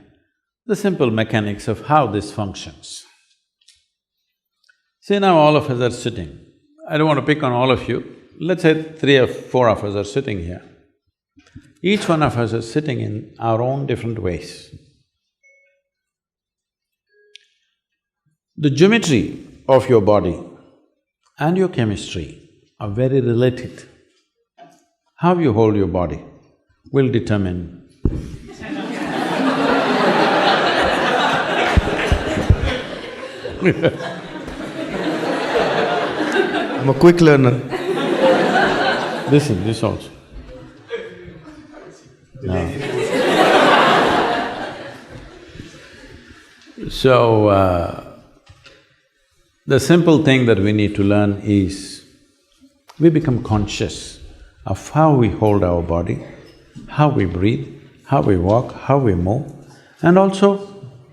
the simple mechanics of how this functions. See, now all of us are sitting. I don't want to pick on all of you. Let's say 3 or 4 of us are sitting here. Each one of us is sitting in our own different ways. The geometry of your body and your chemistry are very related. How you hold your body will determine I'm a quick learner. This also. No. So, the simple thing that we need to learn is, we become conscious of how we hold our body, how we breathe, how we walk, how we move, and also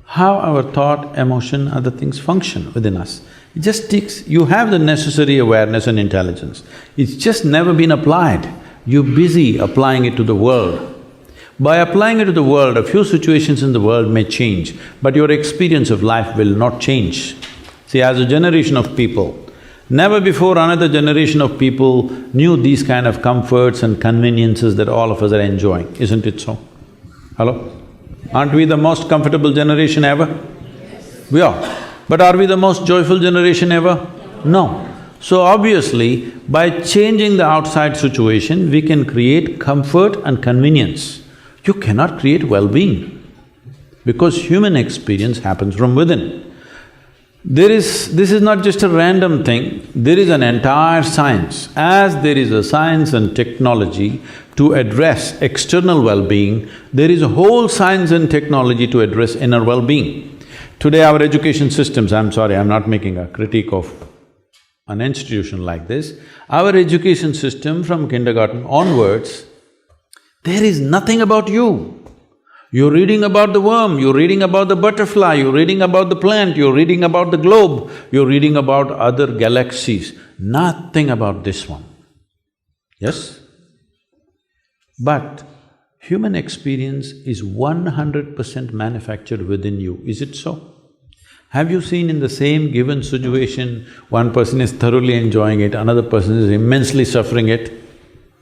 how our thought, emotion, other things function within us. It just takes… you have the necessary awareness and intelligence, it's just never been applied. You're busy applying it to the world. By applying it to the world, a few situations in the world may change, but your experience of life will not change. See, as a generation of people, never before another generation of people knew these kind of comforts and conveniences that all of us are enjoying, isn't it so? Hello? Aren't we the most comfortable generation ever? Yes. We are. But are we the most joyful generation ever? No. So obviously, by changing the outside situation, we can create comfort and convenience. You cannot create well-being, because human experience happens from within. This is not just a random thing, there is an entire science. As there is a science and technology to address external well-being, there is a whole science and technology to address inner well-being. Today our education systems… I'm sorry, I'm not making a critique of an institution like this. Our education system from kindergarten onwards, there is nothing about you. You're reading about the worm, you're reading about the butterfly, you're reading about the plant, you're reading about the globe, you're reading about other galaxies, nothing about this one. Yes? But human experience is 100% manufactured within you, is it so? Have you seen in the same given situation, one person is thoroughly enjoying it, another person is immensely suffering it?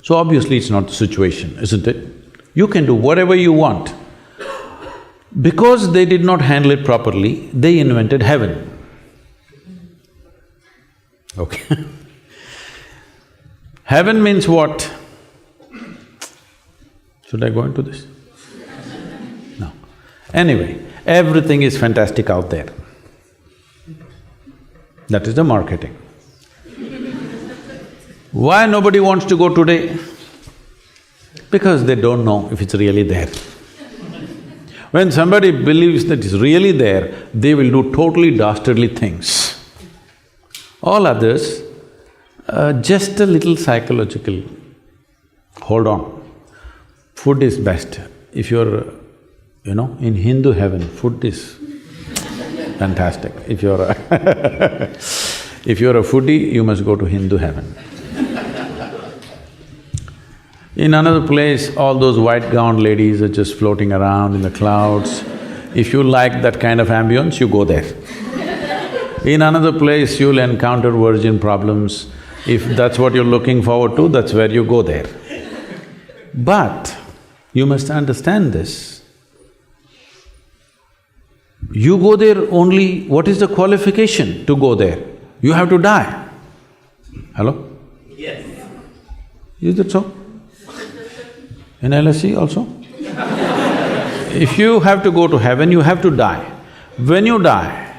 So obviously it's not the situation, isn't it? You can do whatever you want. Because they did not handle it properly, they invented heaven. Okay. Heaven means what? Should I go into this? No. Anyway, everything is fantastic out there. That is the marketing. Why nobody wants to go today? Because they don't know if it's really there. When somebody believes that it's really there, they will do totally dastardly things. All others, just a little psychological, hold on. Food is best. If you're, in Hindu heaven, food is fantastic. If you're a if you're a foodie, you must go to Hindu heaven. In another place, all those white-gowned ladies are just floating around in the clouds. If you like that kind of ambience, you go there. In another place, you'll encounter virgin problems. If that's what you're looking forward to, that's where you go there. But you must understand this. You go there only… what is the qualification to go there? You have to die. Hello? Yes. Is it so? In LSE also? If you have to go to heaven, you have to die. When you die,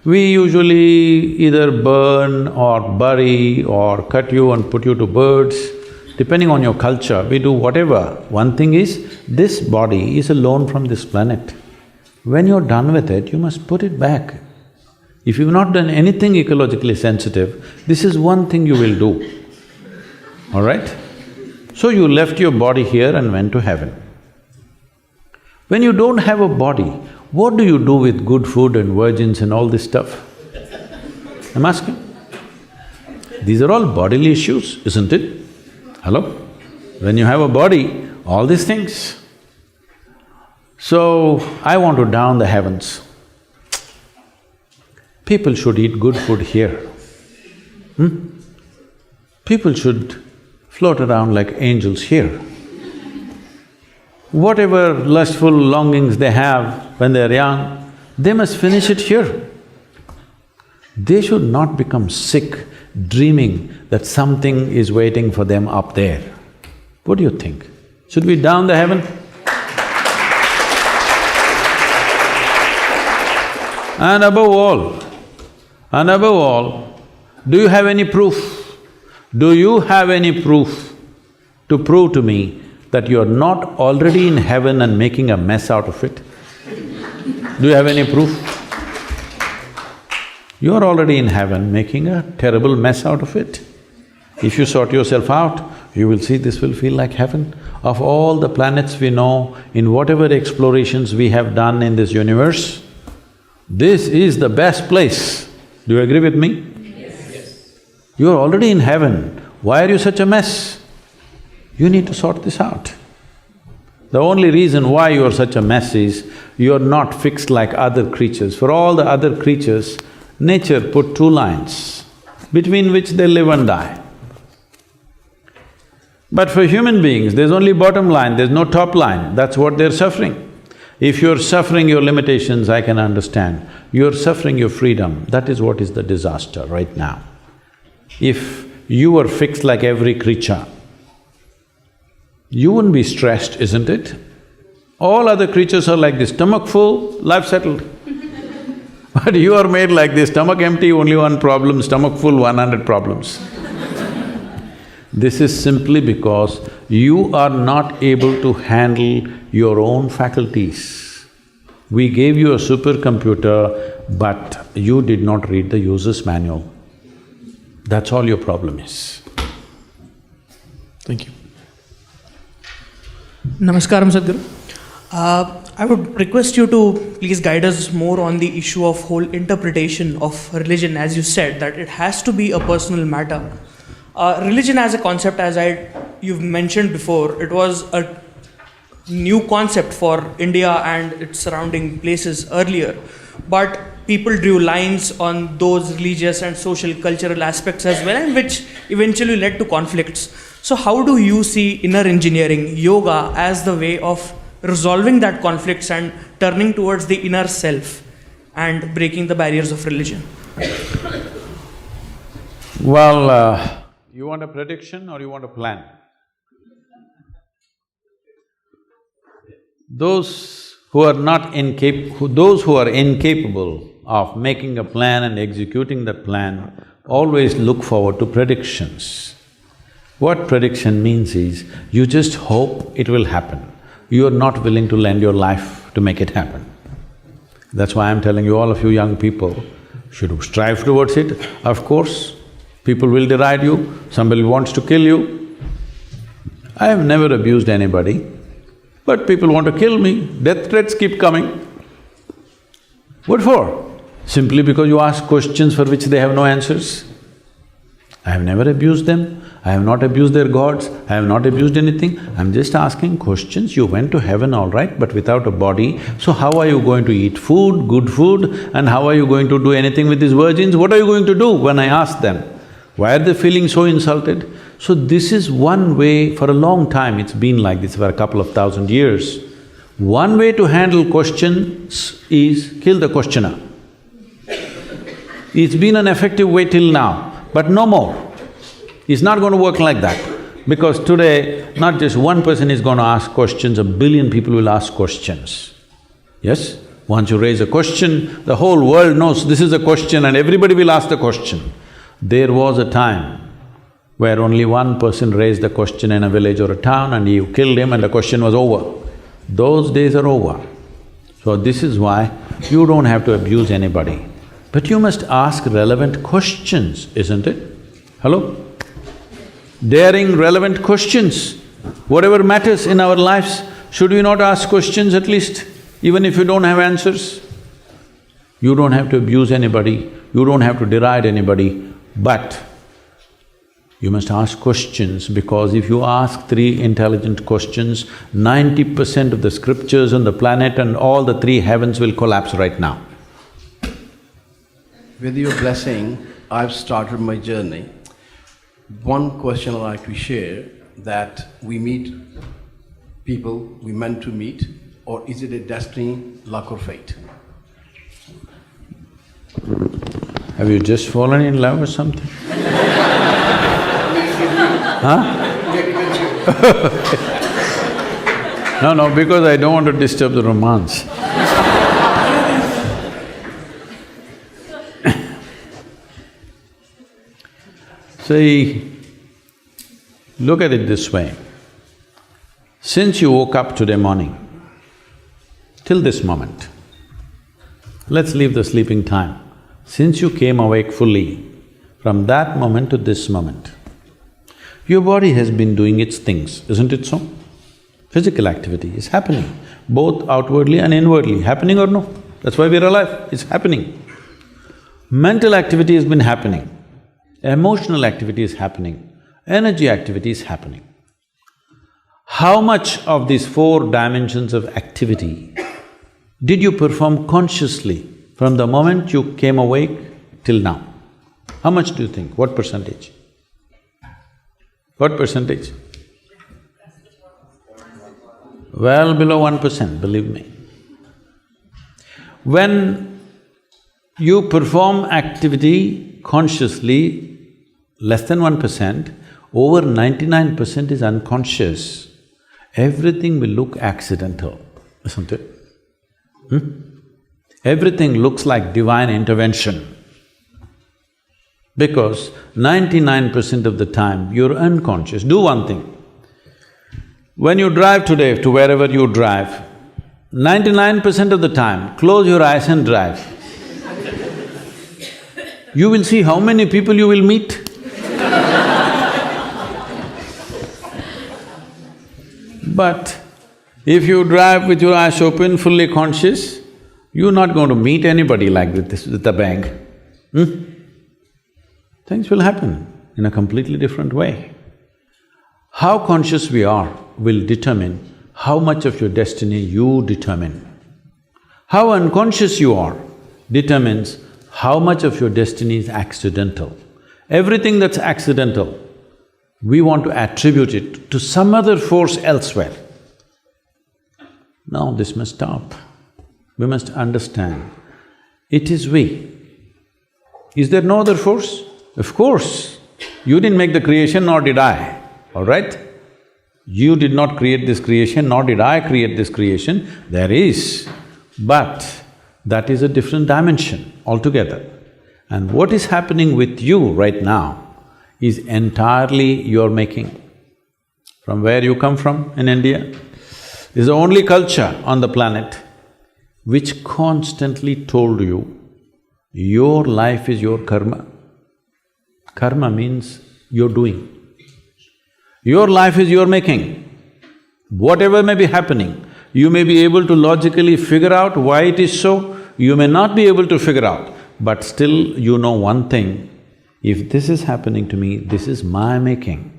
we usually either burn or bury or cut you and put you to birds. Depending on your culture, we do whatever. One thing is, this body is a loan from this planet. When you're done with it, you must put it back. If you've not done anything ecologically sensitive, this is one thing you will do, all right? So you left your body here and went to heaven. When you don't have a body, what do you do with good food and virgins and all this stuff? I'm asking. These are all bodily issues, isn't it? Hello? When you have a body, all these things. So, I want to down the heavens. People should eat good food here. People should float around like angels here. Whatever lustful longings they have when they're young, they must finish it here. They should not become sick dreaming that something is waiting for them up there. What do you think? Should we down the heaven? And above all, do you have any proof? Do you have any proof to prove to me that you're not already in heaven and making a mess out of it? Do you have any proof? You're already in heaven making a terrible mess out of it. If you sort yourself out, you will see this will feel like heaven. Of all the planets we know, in whatever explorations we have done in this universe, this is the best place. Do you agree with me? Yes. You're already in heaven. Why are you such a mess? You need to sort this out. The only reason why you're such a mess is you're not fixed like other creatures. For all the other creatures, nature put two lines between which they live and die. But for human beings, there's only bottom line, there's no top line, that's what they're suffering. If you're suffering your limitations, I can understand. You're suffering your freedom, that is what is the disaster right now. If you were fixed like every creature, you wouldn't be stressed, isn't it? All other creatures are like this, stomach full, life settled. But you are made like this, stomach empty, only one problem, stomach full, 100 problems. This is simply because you are not able to handle your own faculties. We gave you a supercomputer, but you did not read the user's manual. That's all your problem is. Thank you. Namaskaram, Sadhguru. I would request you to please guide us more on the issue of whole interpretation of religion. As you said, that it has to be a personal matter. Religion as a concept, as you've mentioned before, it was a new concept for India and its surrounding places earlier. But people drew lines on those religious and social cultural aspects as well, and which eventually led to conflicts. So how do you see inner engineering, yoga, as the way of resolving that conflicts and turning towards the inner self and breaking the barriers of religion? Well, you want a prediction or you want a plan? Those who are incapable of making a plan and executing that plan always look forward to predictions. What prediction means is, you just hope it will happen. You are not willing to lend your life to make it happen. That's why I'm telling you, all of you young people should strive towards it. Of course, people will deride you, somebody wants to kill you. I have never abused anybody, but people want to kill me, death threats keep coming. What for? Simply because you ask questions for which they have no answers. I have never abused them, I have not abused their gods, I have not abused anything. I'm just asking questions. You went to heaven, all right, but without a body, so how are you going to eat food, good food, and how are you going to do anything with these virgins? What are you going to do when I ask them? Why are they feeling so insulted? So this is one way, for a long time it's been like this, for a couple of thousand years. One way to handle questions is kill the questioner. It's been an effective way till now, but no more. It's not going to work like that, because today not just one person is going to ask questions, 1 billion people will ask questions. Yes? Once you raise a question, the whole world knows this is a question and everybody will ask the question. There was a time where only one person raised the question in a village or a town and you killed him and the question was over. Those days are over. So this is why you don't have to abuse anybody, but you must ask relevant questions, isn't it? Hello? Daring, relevant questions. Whatever matters in our lives, should we not ask questions at least, even if you don't have answers? You don't have to abuse anybody, you don't have to deride anybody, but you must ask questions, because if you ask 3 intelligent questions, 90% of the scriptures on the planet and all the 3 heavens will collapse right now. With your blessing, I've started my journey. One question I'd like to share, that we meet people we meant to meet, or is it a destiny, luck or fate? Have you just fallen in love or something? Huh? No, because I don't want to disturb the romance. See, look at it this way. Since you woke up today morning, till this moment, let's leave the sleeping time. Since you came awake fully, from that moment to this moment, your body has been doing its things, isn't it so? Physical activity is happening, both outwardly and inwardly, happening or no? That's why we're alive, it's happening. Mental activity has been happening, emotional activity is happening, energy activity is happening. How much of these 4 dimensions of activity did you perform consciously from the moment you came awake till now? How much do you think? What percentage? What percentage? Well below 1%, believe me. When you perform activity consciously, less than 1%, over 99% is unconscious. Everything will look accidental, isn't it? Everything looks like divine intervention, because 99% of the time you're unconscious. Do one thing. When you drive today to wherever you drive, 99% of the time, close your eyes and drive. You will see how many people you will meet. But if you drive with your eyes open, fully conscious, you're not going to meet anybody like this with a bang. Things will happen in a completely different way. How conscious we are will determine how much of your destiny you determine. How unconscious you are determines how much of your destiny is accidental. Everything that's accidental, we want to attribute it to some other force elsewhere. Now this must stop. We must understand, it is we. Is there no other force? Of course, you didn't make the creation, nor did I, all right? You did not create this creation, nor did I create this creation. There is, but that is a different dimension altogether. And what is happening with you right now is entirely your making. From where you come from in India, is the only culture on the planet which constantly told you, your life is your karma. Karma means you're doing. Your life is your making. Whatever may be happening, you may be able to logically figure out why it is so, you may not be able to figure out, but still you know one thing, if this is happening to me, this is my making.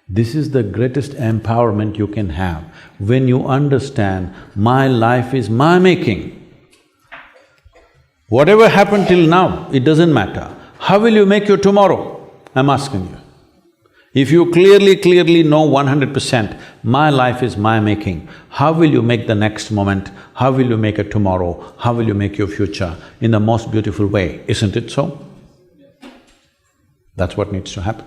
This is the greatest empowerment you can have, when you understand, my life is my making. Whatever happened till now, it doesn't matter. How will you make your tomorrow? I'm asking you. If you clearly know 100%, my life is my making, how will you make the next moment? How will you make a tomorrow? How will you make your future in the most beautiful way? Isn't it so? That's what needs to happen.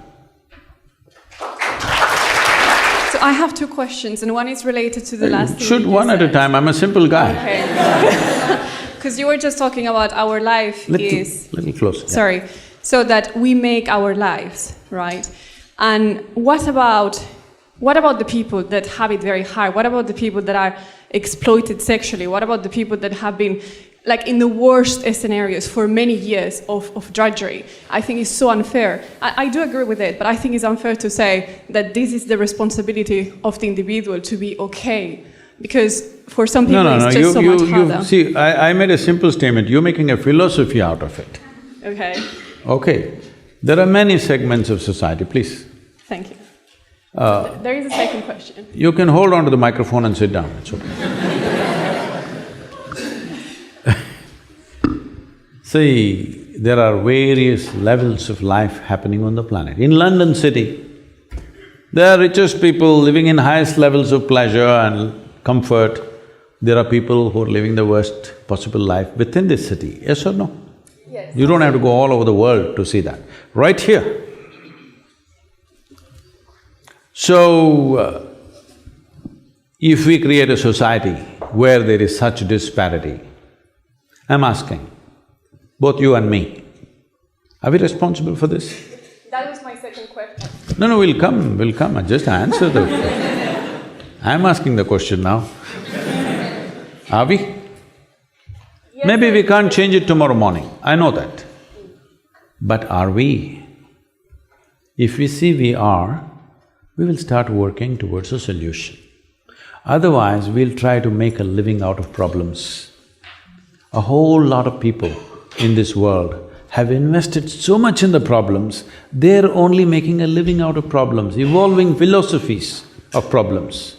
So I have two questions, and one is related to the last thing Shoot you one at a said. time, I'm a simple guy. Okay. Because you were just talking about our life Little closer. Yeah. Sorry. So that we make our lives, right? And what about the people that have it very hard? What about the people that are exploited sexually? What about the people that have been like in the worst scenarios for many years of drudgery? I think it's so unfair. I do agree with it, but I think it's unfair to say that this is the responsibility of the individual to be okay. Because for some people it's just so much harder. See, I made a simple statement, you're making a philosophy out of it. Okay. Okay, there are many segments of society, please. Thank you. There is a second question. You can hold on to the microphone and sit down, it's okay. See, there are various levels of life happening on the planet. In London city, there are richest people living in highest levels of pleasure and comfort. There are people who are living the worst possible life within this city, yes or no? Yes. You don't have to go all over the world to see that, right here. So, if we create a society where there is such disparity, I'm asking, both you and me, are we responsible for this? That was my second question. No, we'll come, just answer the… I'm asking the question now. Are we? Yes, Maybe we can't change it tomorrow morning, I know that. But are we? If we see we are, we will start working towards a solution. Otherwise, we'll try to make a living out of problems. A whole lot of people in this world have invested so much in the problems, they're only making a living out of problems, evolving philosophies of problems.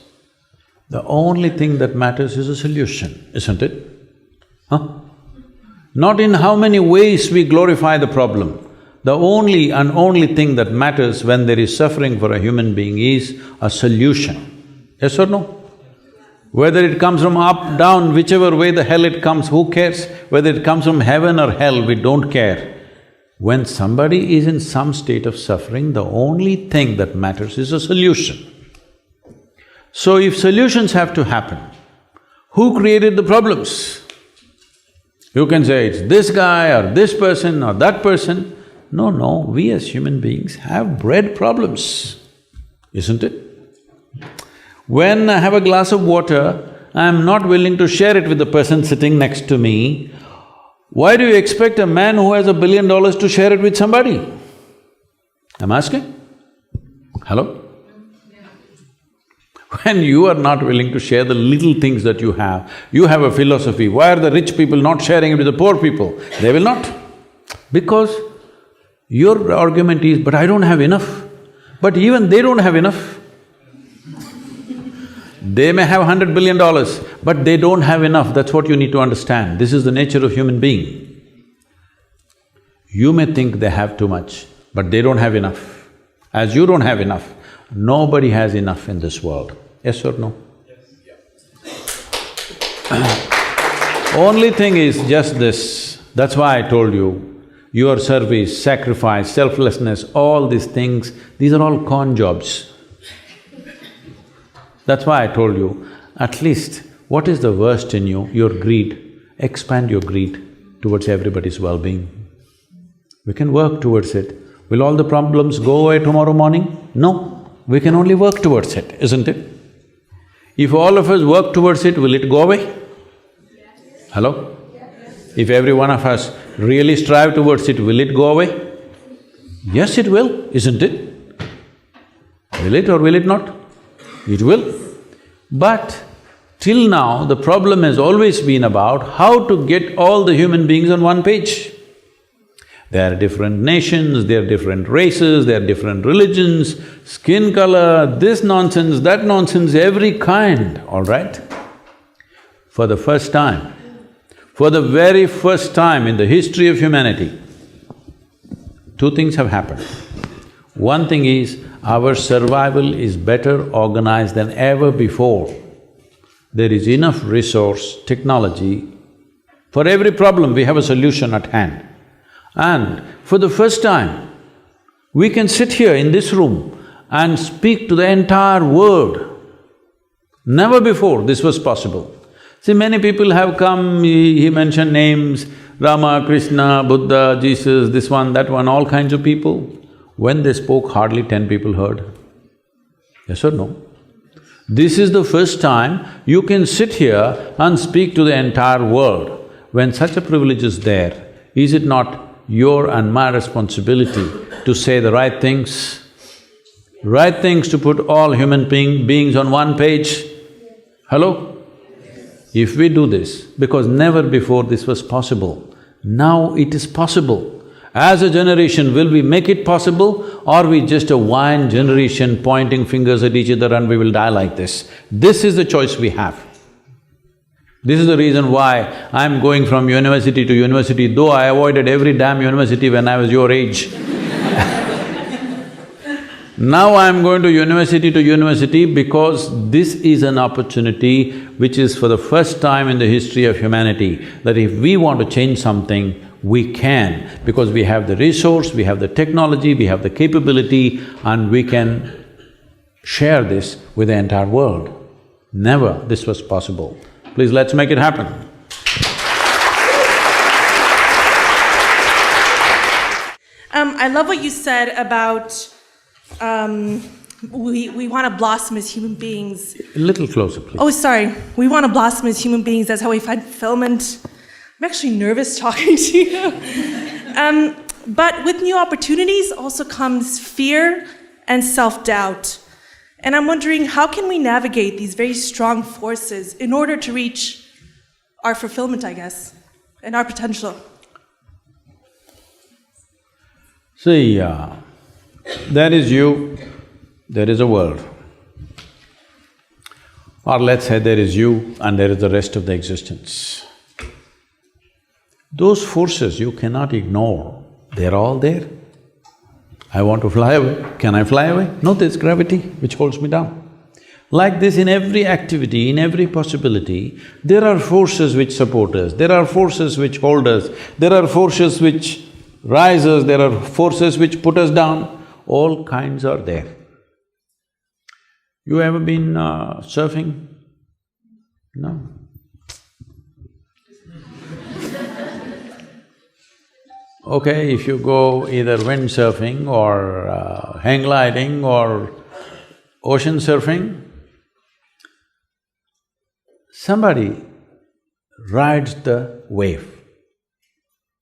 The only thing that matters is a solution, isn't it? Huh? Not in how many ways we glorify the problem. The only and only thing that matters when there is suffering for a human being is a solution. Yes or no? Whether it comes from up, down, whichever way the hell it comes, who cares? Whether it comes from heaven or hell, we don't care. When somebody is in some state of suffering, the only thing that matters is a solution. So if solutions have to happen, who created the problems? You can say it's this guy or this person or that person. No, we as human beings have bred problems, isn't it? When I have a glass of water, I'm not willing to share it with the person sitting next to me. Why do you expect a man who has $1 billion to share it with somebody? I'm asking. Hello? When you are not willing to share the little things that you have a philosophy, why are the rich people not sharing it with the poor people? They will not. Because your argument is, but I don't have enough. But even they don't have enough. They may have $100 billion, but they don't have enough, that's what you need to understand. This is the nature of human being. You may think they have too much, but they don't have enough. As you don't have enough, nobody has enough in this world. Yes or no? Yes. Only thing is just this, that's why I told you, your service, sacrifice, selflessness, all these things, these are all con jobs. That's why I told you, at least what is the worst in you? Your greed. Expand your greed towards everybody's well-being. We can work towards it. Will all the problems go away tomorrow morning? No, we can only work towards it, isn't it? If all of us work towards it, will it go away? Yes. Hello? Yes. If every one of us really strive towards it, will it go away? Yes, it will, isn't it? Will it or will it not? It will. But till now, the problem has always been about how to get all the human beings on one page. There are different nations, there are different races, there are different religions, skin color, this nonsense, that nonsense, every kind, all right? For the first time, for the very first time in the history of humanity, two things have happened. One thing is, our survival is better organized than ever before. There is enough resource, technology, for every problem we have a solution at hand. And for the first time, we can sit here in this room and speak to the entire world. Never before this was possible. See, many people have come, he mentioned names, Rama, Krishna, Buddha, Jesus, this one, that one, all kinds of people. When they spoke, hardly 10 people heard. Yes or no? This is the first time you can sit here and speak to the entire world. When such a privilege is there, is it not your and my responsibility to say the right things to put all human beings on one page? Hello? If we do this, because never before this was possible, now it is possible. As a generation, will we make it possible, or we just a whine generation pointing fingers at each other and we will die like this? This is the choice we have. This is the reason why I'm going from university to university, though I avoided every damn university when I was your age. Now I'm going to university because this is an opportunity which is for the first time in the history of humanity, that if we want to change something, we can, because we have the resource, we have the technology, we have the capability, and we can share this with the entire world. Never this was possible. Please, let's make it happen. I love what you said about we want to blossom as human beings. A little closer, please. Oh, sorry. We want to blossom as human beings. That's how we find fulfillment. I'm actually nervous talking to you. But with new opportunities also comes fear and self-doubt. And I'm wondering, how can we navigate these very strong forces in order to reach our fulfillment, I guess, and our potential? See, there is you, there is a world. Or let's say there is you and there is the rest of the existence. Those forces you cannot ignore, they're all there. I want to fly away, can I fly away? No, there's gravity which holds me down. Like this, in every activity, in every possibility, there are forces which support us, there are forces which hold us, there are forces which rise us, there are forces which put us down, all kinds are there. You ever been surfing? No? Okay, if you go either windsurfing or hang gliding or ocean surfing, somebody rides the wave.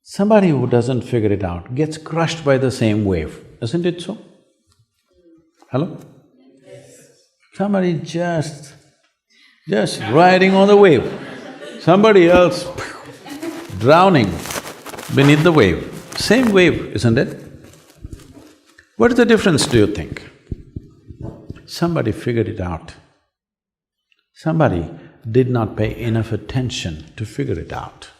Somebody who doesn't figure it out gets crushed by the same wave, isn't it so? Hello? Somebody just riding on the wave, somebody else drowning beneath the wave. Same wave, isn't it? What is the difference, do you think? Somebody figured it out. Somebody did not pay enough attention to figure it out.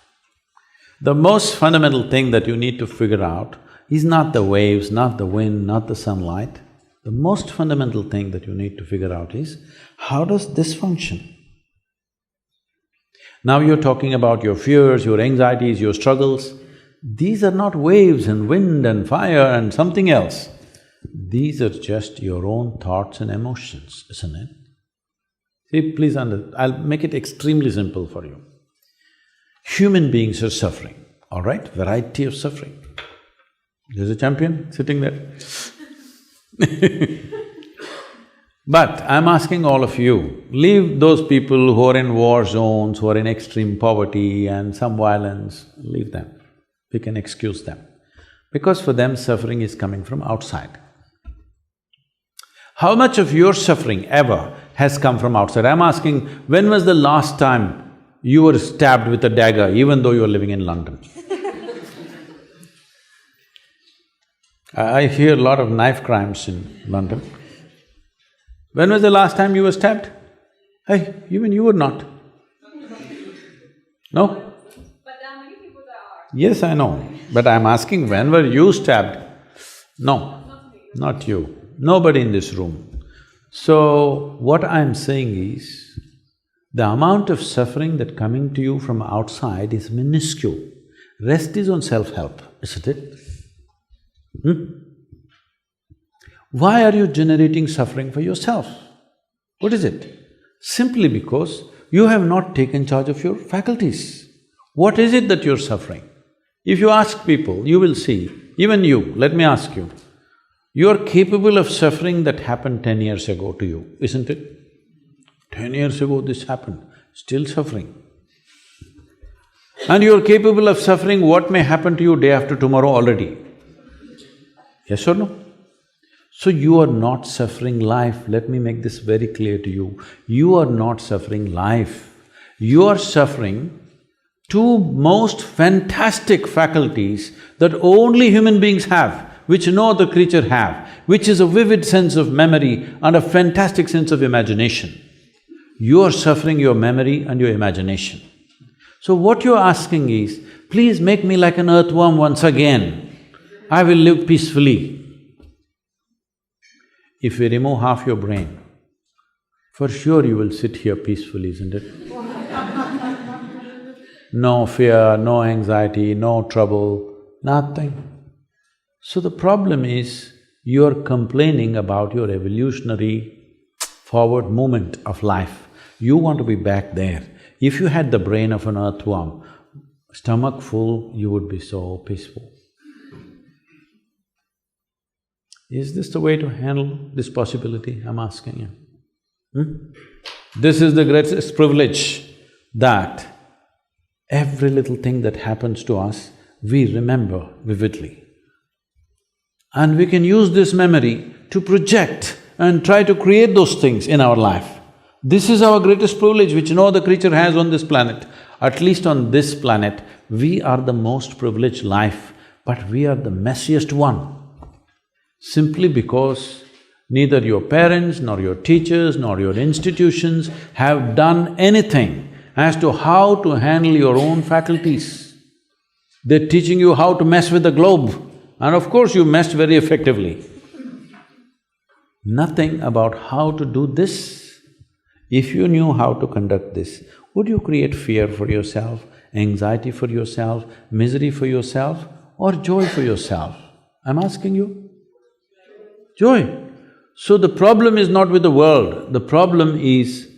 The most fundamental thing that you need to figure out is not the waves, not the wind, not the sunlight. The most fundamental thing that you need to figure out is, how does this function? Now you're talking about your fears, your anxieties, your struggles. These are not waves and wind and fire and something else. These are just your own thoughts and emotions, isn't it? See, please I'll make it extremely simple for you. Human beings are suffering, all right? Variety of suffering. There's a champion sitting there. But I'm asking all of you, leave those people who are in war zones, who are in extreme poverty and some violence, leave them. We can excuse them. Because for them, suffering is coming from outside. How much of your suffering ever has come from outside? I'm asking, when was the last time you were stabbed with a dagger even though you were living in London? I hear a lot of knife crimes in London. When was the last time you were stabbed? Hey, even you were not. No? But there are many people that are. Yes, I know. But I'm asking, when were you stabbed? No, not you. Nobody in this room. So, what I'm saying is, the amount of suffering that coming to you from outside is minuscule. Rest is on self-help, isn't it? Why are you generating suffering for yourself? What is it? Simply because you have not taken charge of your faculties. What is it that you're suffering? If you ask people, you will see, even you, let me ask you, you're capable of suffering that happened 10 years ago to you, isn't it? 10 years ago this happened, still suffering. And you're capable of suffering what may happen to you day after tomorrow already. Yes or no? So you are not suffering life. Let me make this very clear to you. You are not suffering life. You are suffering two most fantastic faculties that only human beings have, which no other creature have, which is a vivid sense of memory and a fantastic sense of imagination. You are suffering your memory and your imagination. So what you're asking is, please make me like an earthworm once again. I will live peacefully. If we remove half your brain, for sure you will sit here peacefully, isn't it? No fear, no anxiety, no trouble, nothing. So the problem is, you're complaining about your evolutionary forward movement of life. You want to be back there. If you had the brain of an earthworm, stomach full, you would be so peaceful. Is this the way to handle this possibility? I'm asking you. This is the greatest privilege, that every little thing that happens to us, we remember vividly. And we can use this memory to project and try to create those things in our life. This is our greatest privilege which no other creature has on this planet. At least on this planet, we are the most privileged life, but we are the messiest one. Simply because neither your parents, nor your teachers, nor your institutions have done anything as to how to handle your own faculties. They're teaching you how to mess with the globe, and of course you messed very effectively. Nothing about how to do this. If you knew how to conduct this, would you create fear for yourself, anxiety for yourself, misery for yourself, or joy for yourself? I'm asking you. Joy. So the problem is not with the world, the problem is,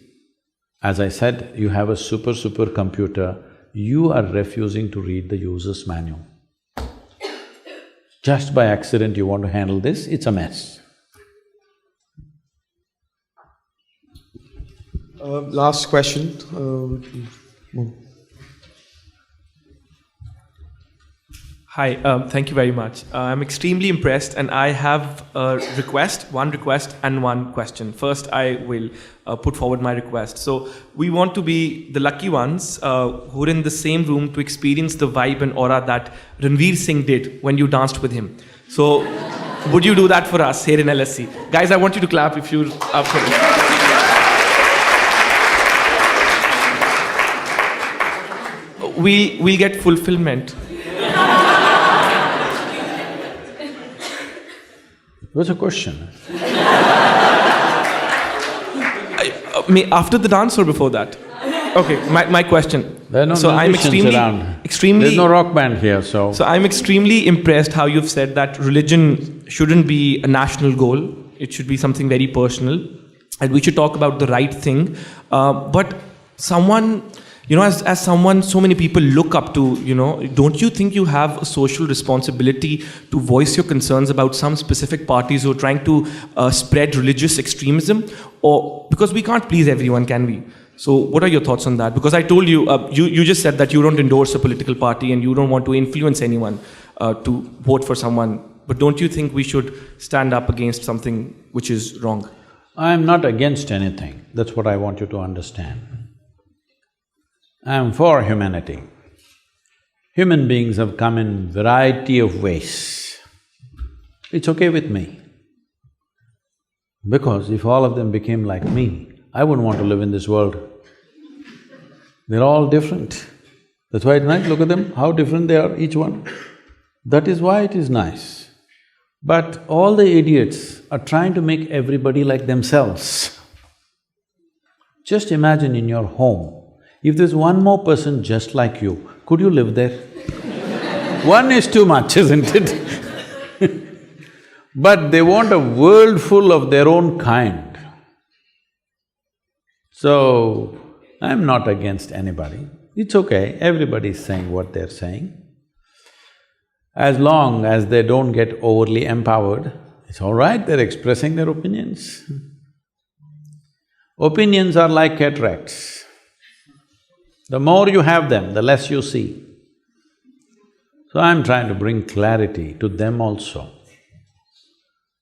as I said, you have a super computer, you are refusing to read the user's manual. Just by accident you want to handle this, it's a mess. Last question. Hi, thank you very much. I'm extremely impressed, and I have a request, one request and one question. First, I will put forward my request. So, we want to be the lucky ones who are in the same room to experience the vibe and aura that Ranveer Singh did when you danced with him. So, would you do that for us here in LSC? Guys, I want you to clap if you're up for it. We'll get fulfillment. What's the question? After the dance or before that? Okay, my question. There are no so I'm musicians around. extremely. There's no rock band here, so… So I'm extremely impressed how you've said that religion shouldn't be a national goal. It should be something very personal, and we should talk about the right thing. But someone, as someone so many people look up to, don't you think you have a social responsibility to voice your concerns about some specific parties who are trying to spread religious extremism? Or because we can't please everyone, can we? So what are your thoughts on that? Because I told you, you just said that you don't endorse a political party and you don't want to influence anyone to vote for someone. But don't you think we should stand up against something which is wrong? I'm not against anything, that's what I want you to understand. I'm for humanity. Human beings have come in variety of ways. It's okay with me. Because if all of them became like me, I wouldn't want to live in this world. They're all different. That's why it's nice, look at them, how different they are, each one. That is why it is nice. But all the idiots are trying to make everybody like themselves. Just imagine in your home, if there's one more person just like you, could you live there? One is too much, isn't it? But they want a world full of their own kind. So, I'm not against anybody. It's okay, everybody's saying what they're saying. As long as they don't get overly empowered, it's all right, they're expressing their opinions. Opinions are like cataracts. The more you have them, the less you see. So I'm trying to bring clarity to them also.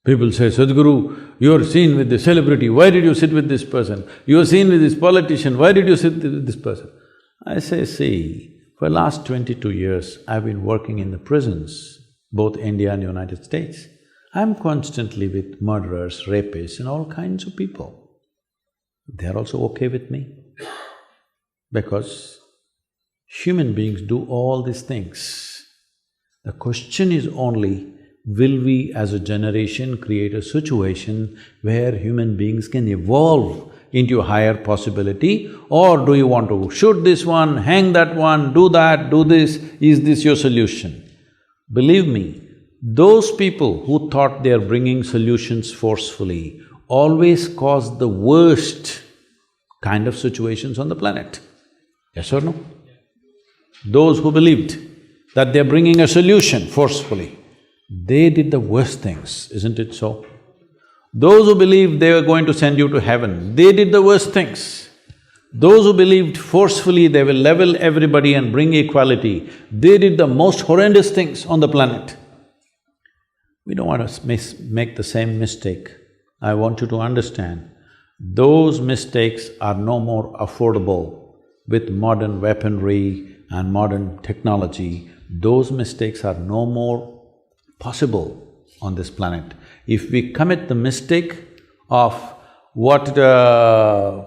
People say, Sadhguru, you're seen with the celebrity, why did you sit with this person? You're seen with this politician, why did you sit with this person? I say, see, for the last 22 years, I've been working in the prisons, both India and United States. I'm constantly with murderers, rapists and all kinds of people. They're also okay with me. Because human beings do all these things. The question is only, will we as a generation create a situation where human beings can evolve into a higher possibility, or do you want to shoot this one, hang that one, do that, do this, is this your solution? Believe me, those people who thought they are bringing solutions forcefully always cause the worst kind of situations on the planet. Yes or no? Those who believed that they're bringing a solution forcefully, they did the worst things, isn't it so? Those who believed they were going to send you to heaven, they did the worst things. Those who believed forcefully they will level everybody and bring equality, they did the most horrendous things on the planet. We don't want to make the same mistake. I want you to understand, those mistakes are no more affordable with modern weaponry and modern technology. Those mistakes are no more possible on this planet. If we commit the mistake of what I'm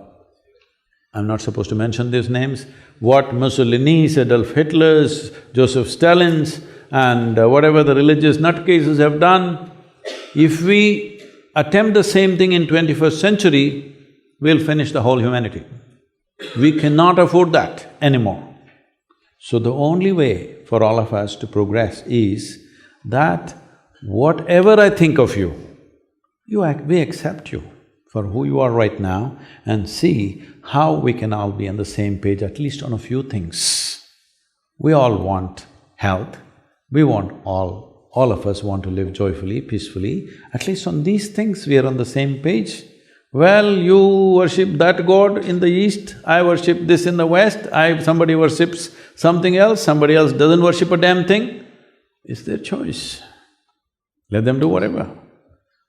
not supposed to mention these names, what Mussolini's, Adolf Hitler's, Joseph Stalin's and whatever the religious nutcases have done, if we attempt the same thing in 21st century, we'll finish the whole humanity. We cannot afford that anymore. So the only way for all of us to progress is that whatever I think of you, we accept you for who you are right now and see how we can all be on the same page, at least on a few things. We all want health, we want all of us want to live joyfully, peacefully, at least on these things we are on the same page. Well, you worship that god in the east, I worship this in the west, somebody worships something else, somebody else doesn't worship a damn thing. It's their choice. Let them do whatever.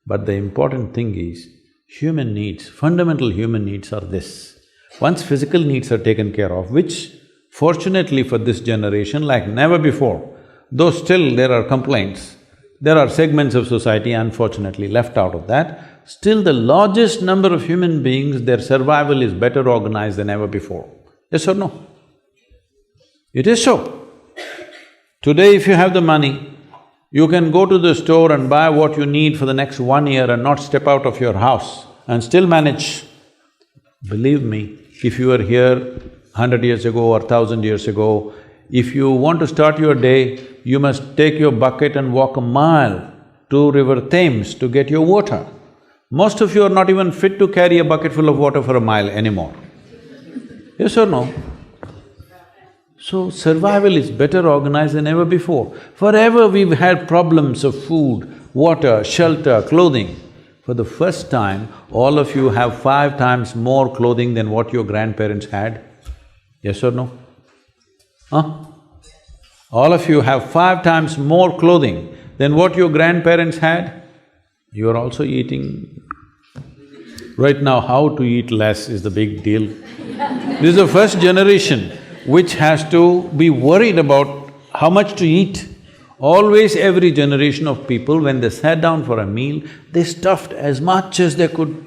But the important thing is, human needs, fundamental human needs are this. Once physical needs are taken care of, which fortunately for this generation, like never before, though still there are complaints, there are segments of society unfortunately left out of that, still the largest number of human beings, their survival is better organized than ever before. Yes or no? It is so. Today if you have the money, you can go to the store and buy what you need for the next 1 year and not step out of your house and still manage. Believe me, if you are here 100 years ago or 1,000 years ago. If you want to start your day, you must take your bucket and walk a mile to River Thames to get your water. Most of you are not even fit to carry a bucket full of water for a mile anymore. Yes or no? So survival is better organized than ever before. Forever we've had problems of food, water, shelter, clothing. For the first time, all of you have 5 times more clothing than what your grandparents had. Yes or no? Huh? All of you have 5 times more clothing than what your grandparents had. You are also eating… Right now, how to eat less is the big deal. This is the first generation which has to be worried about how much to eat. Always every generation of people, when they sat down for a meal, they stuffed as much as they could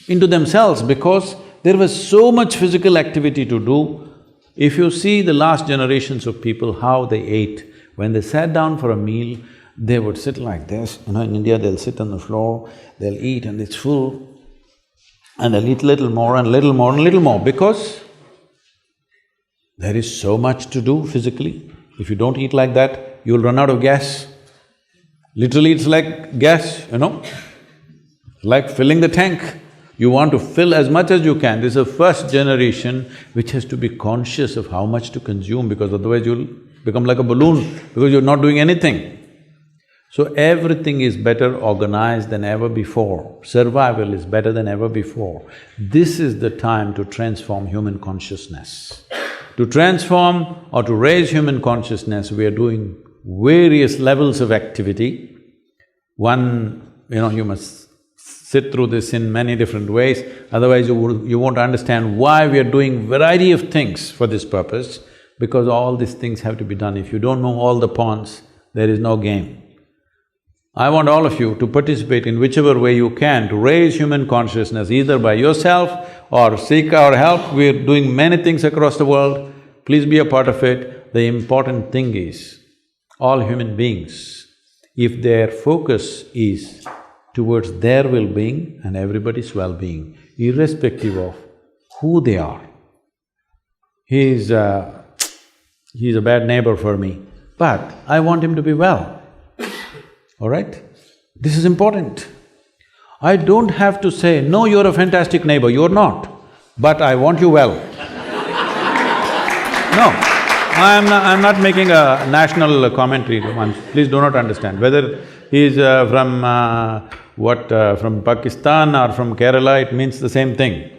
into themselves because there was so much physical activity to do. If you see the last generations of people, how they ate, when they sat down for a meal, they would sit like this. In India they'll sit on the floor, they'll eat and it's full, and they'll eat little more and little more and little more because there is so much to do physically. If you don't eat like that, you'll run out of gas. Literally it's like gas, like filling the tank. You want to fill as much as you can. This is the first generation which has to be conscious of how much to consume because otherwise you'll become like a balloon because you're not doing anything. So everything is better organized than ever before. Survival is better than ever before. This is the time to transform human consciousness. To transform or to raise human consciousness, we are doing various levels of activity. One, you must sit through this in many different ways, otherwise you won't understand why we are doing variety of things for this purpose, because all these things have to be done. If you don't know all the pawns, there is no game. I want all of you to participate in whichever way you can to raise human consciousness, either by yourself or seek our help. We're doing many things across the world, please be a part of it. The important thing is, all human beings, if their focus is towards their well-being and everybody's well-being, irrespective of who they are. He's a bad neighbor for me, but I want him to be well, all right? This is important. I don't have to say, no, you're a fantastic neighbor, you're not, but I want you well. No, I'm not making a national commentary, please do not understand. Whether he's from Pakistan or from Kerala, it means the same thing.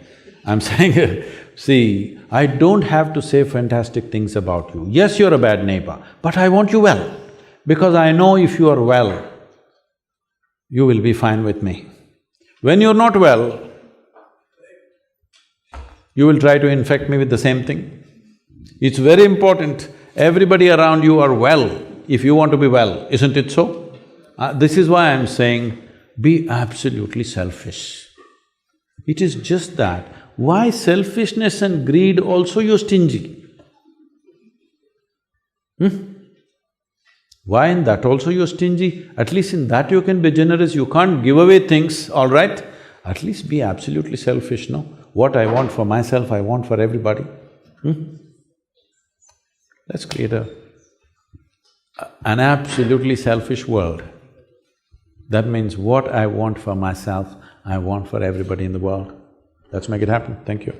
I'm saying, see, I don't have to say fantastic things about you. Yes, you're a bad neighbor, but I want you well, because I know if you are well, you will be fine with me. When you're not well, you will try to infect me with the same thing. It's very important, everybody around you are well if you want to be well, isn't it so? This is why I'm saying, be absolutely selfish. It is just that, why selfishness and greed also you're stingy? Why in that also you're stingy? At least in that you can be generous, you can't give away things, all right? At least be absolutely selfish, no? What I want for myself, I want for everybody. Let's create an absolutely selfish world. That means what I want for myself, I want for everybody in the world. Let's make it happen. Thank you.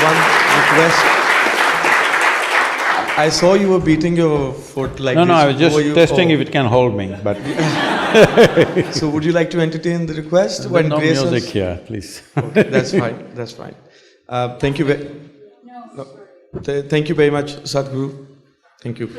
One request. I saw you were beating your foot like this. No, I was just testing if it can hold me, but… So would you like to entertain the request? There's no music here, please. Okay, that's fine, that's fine. Thank you thank you very much, Sadhguru. Thank you.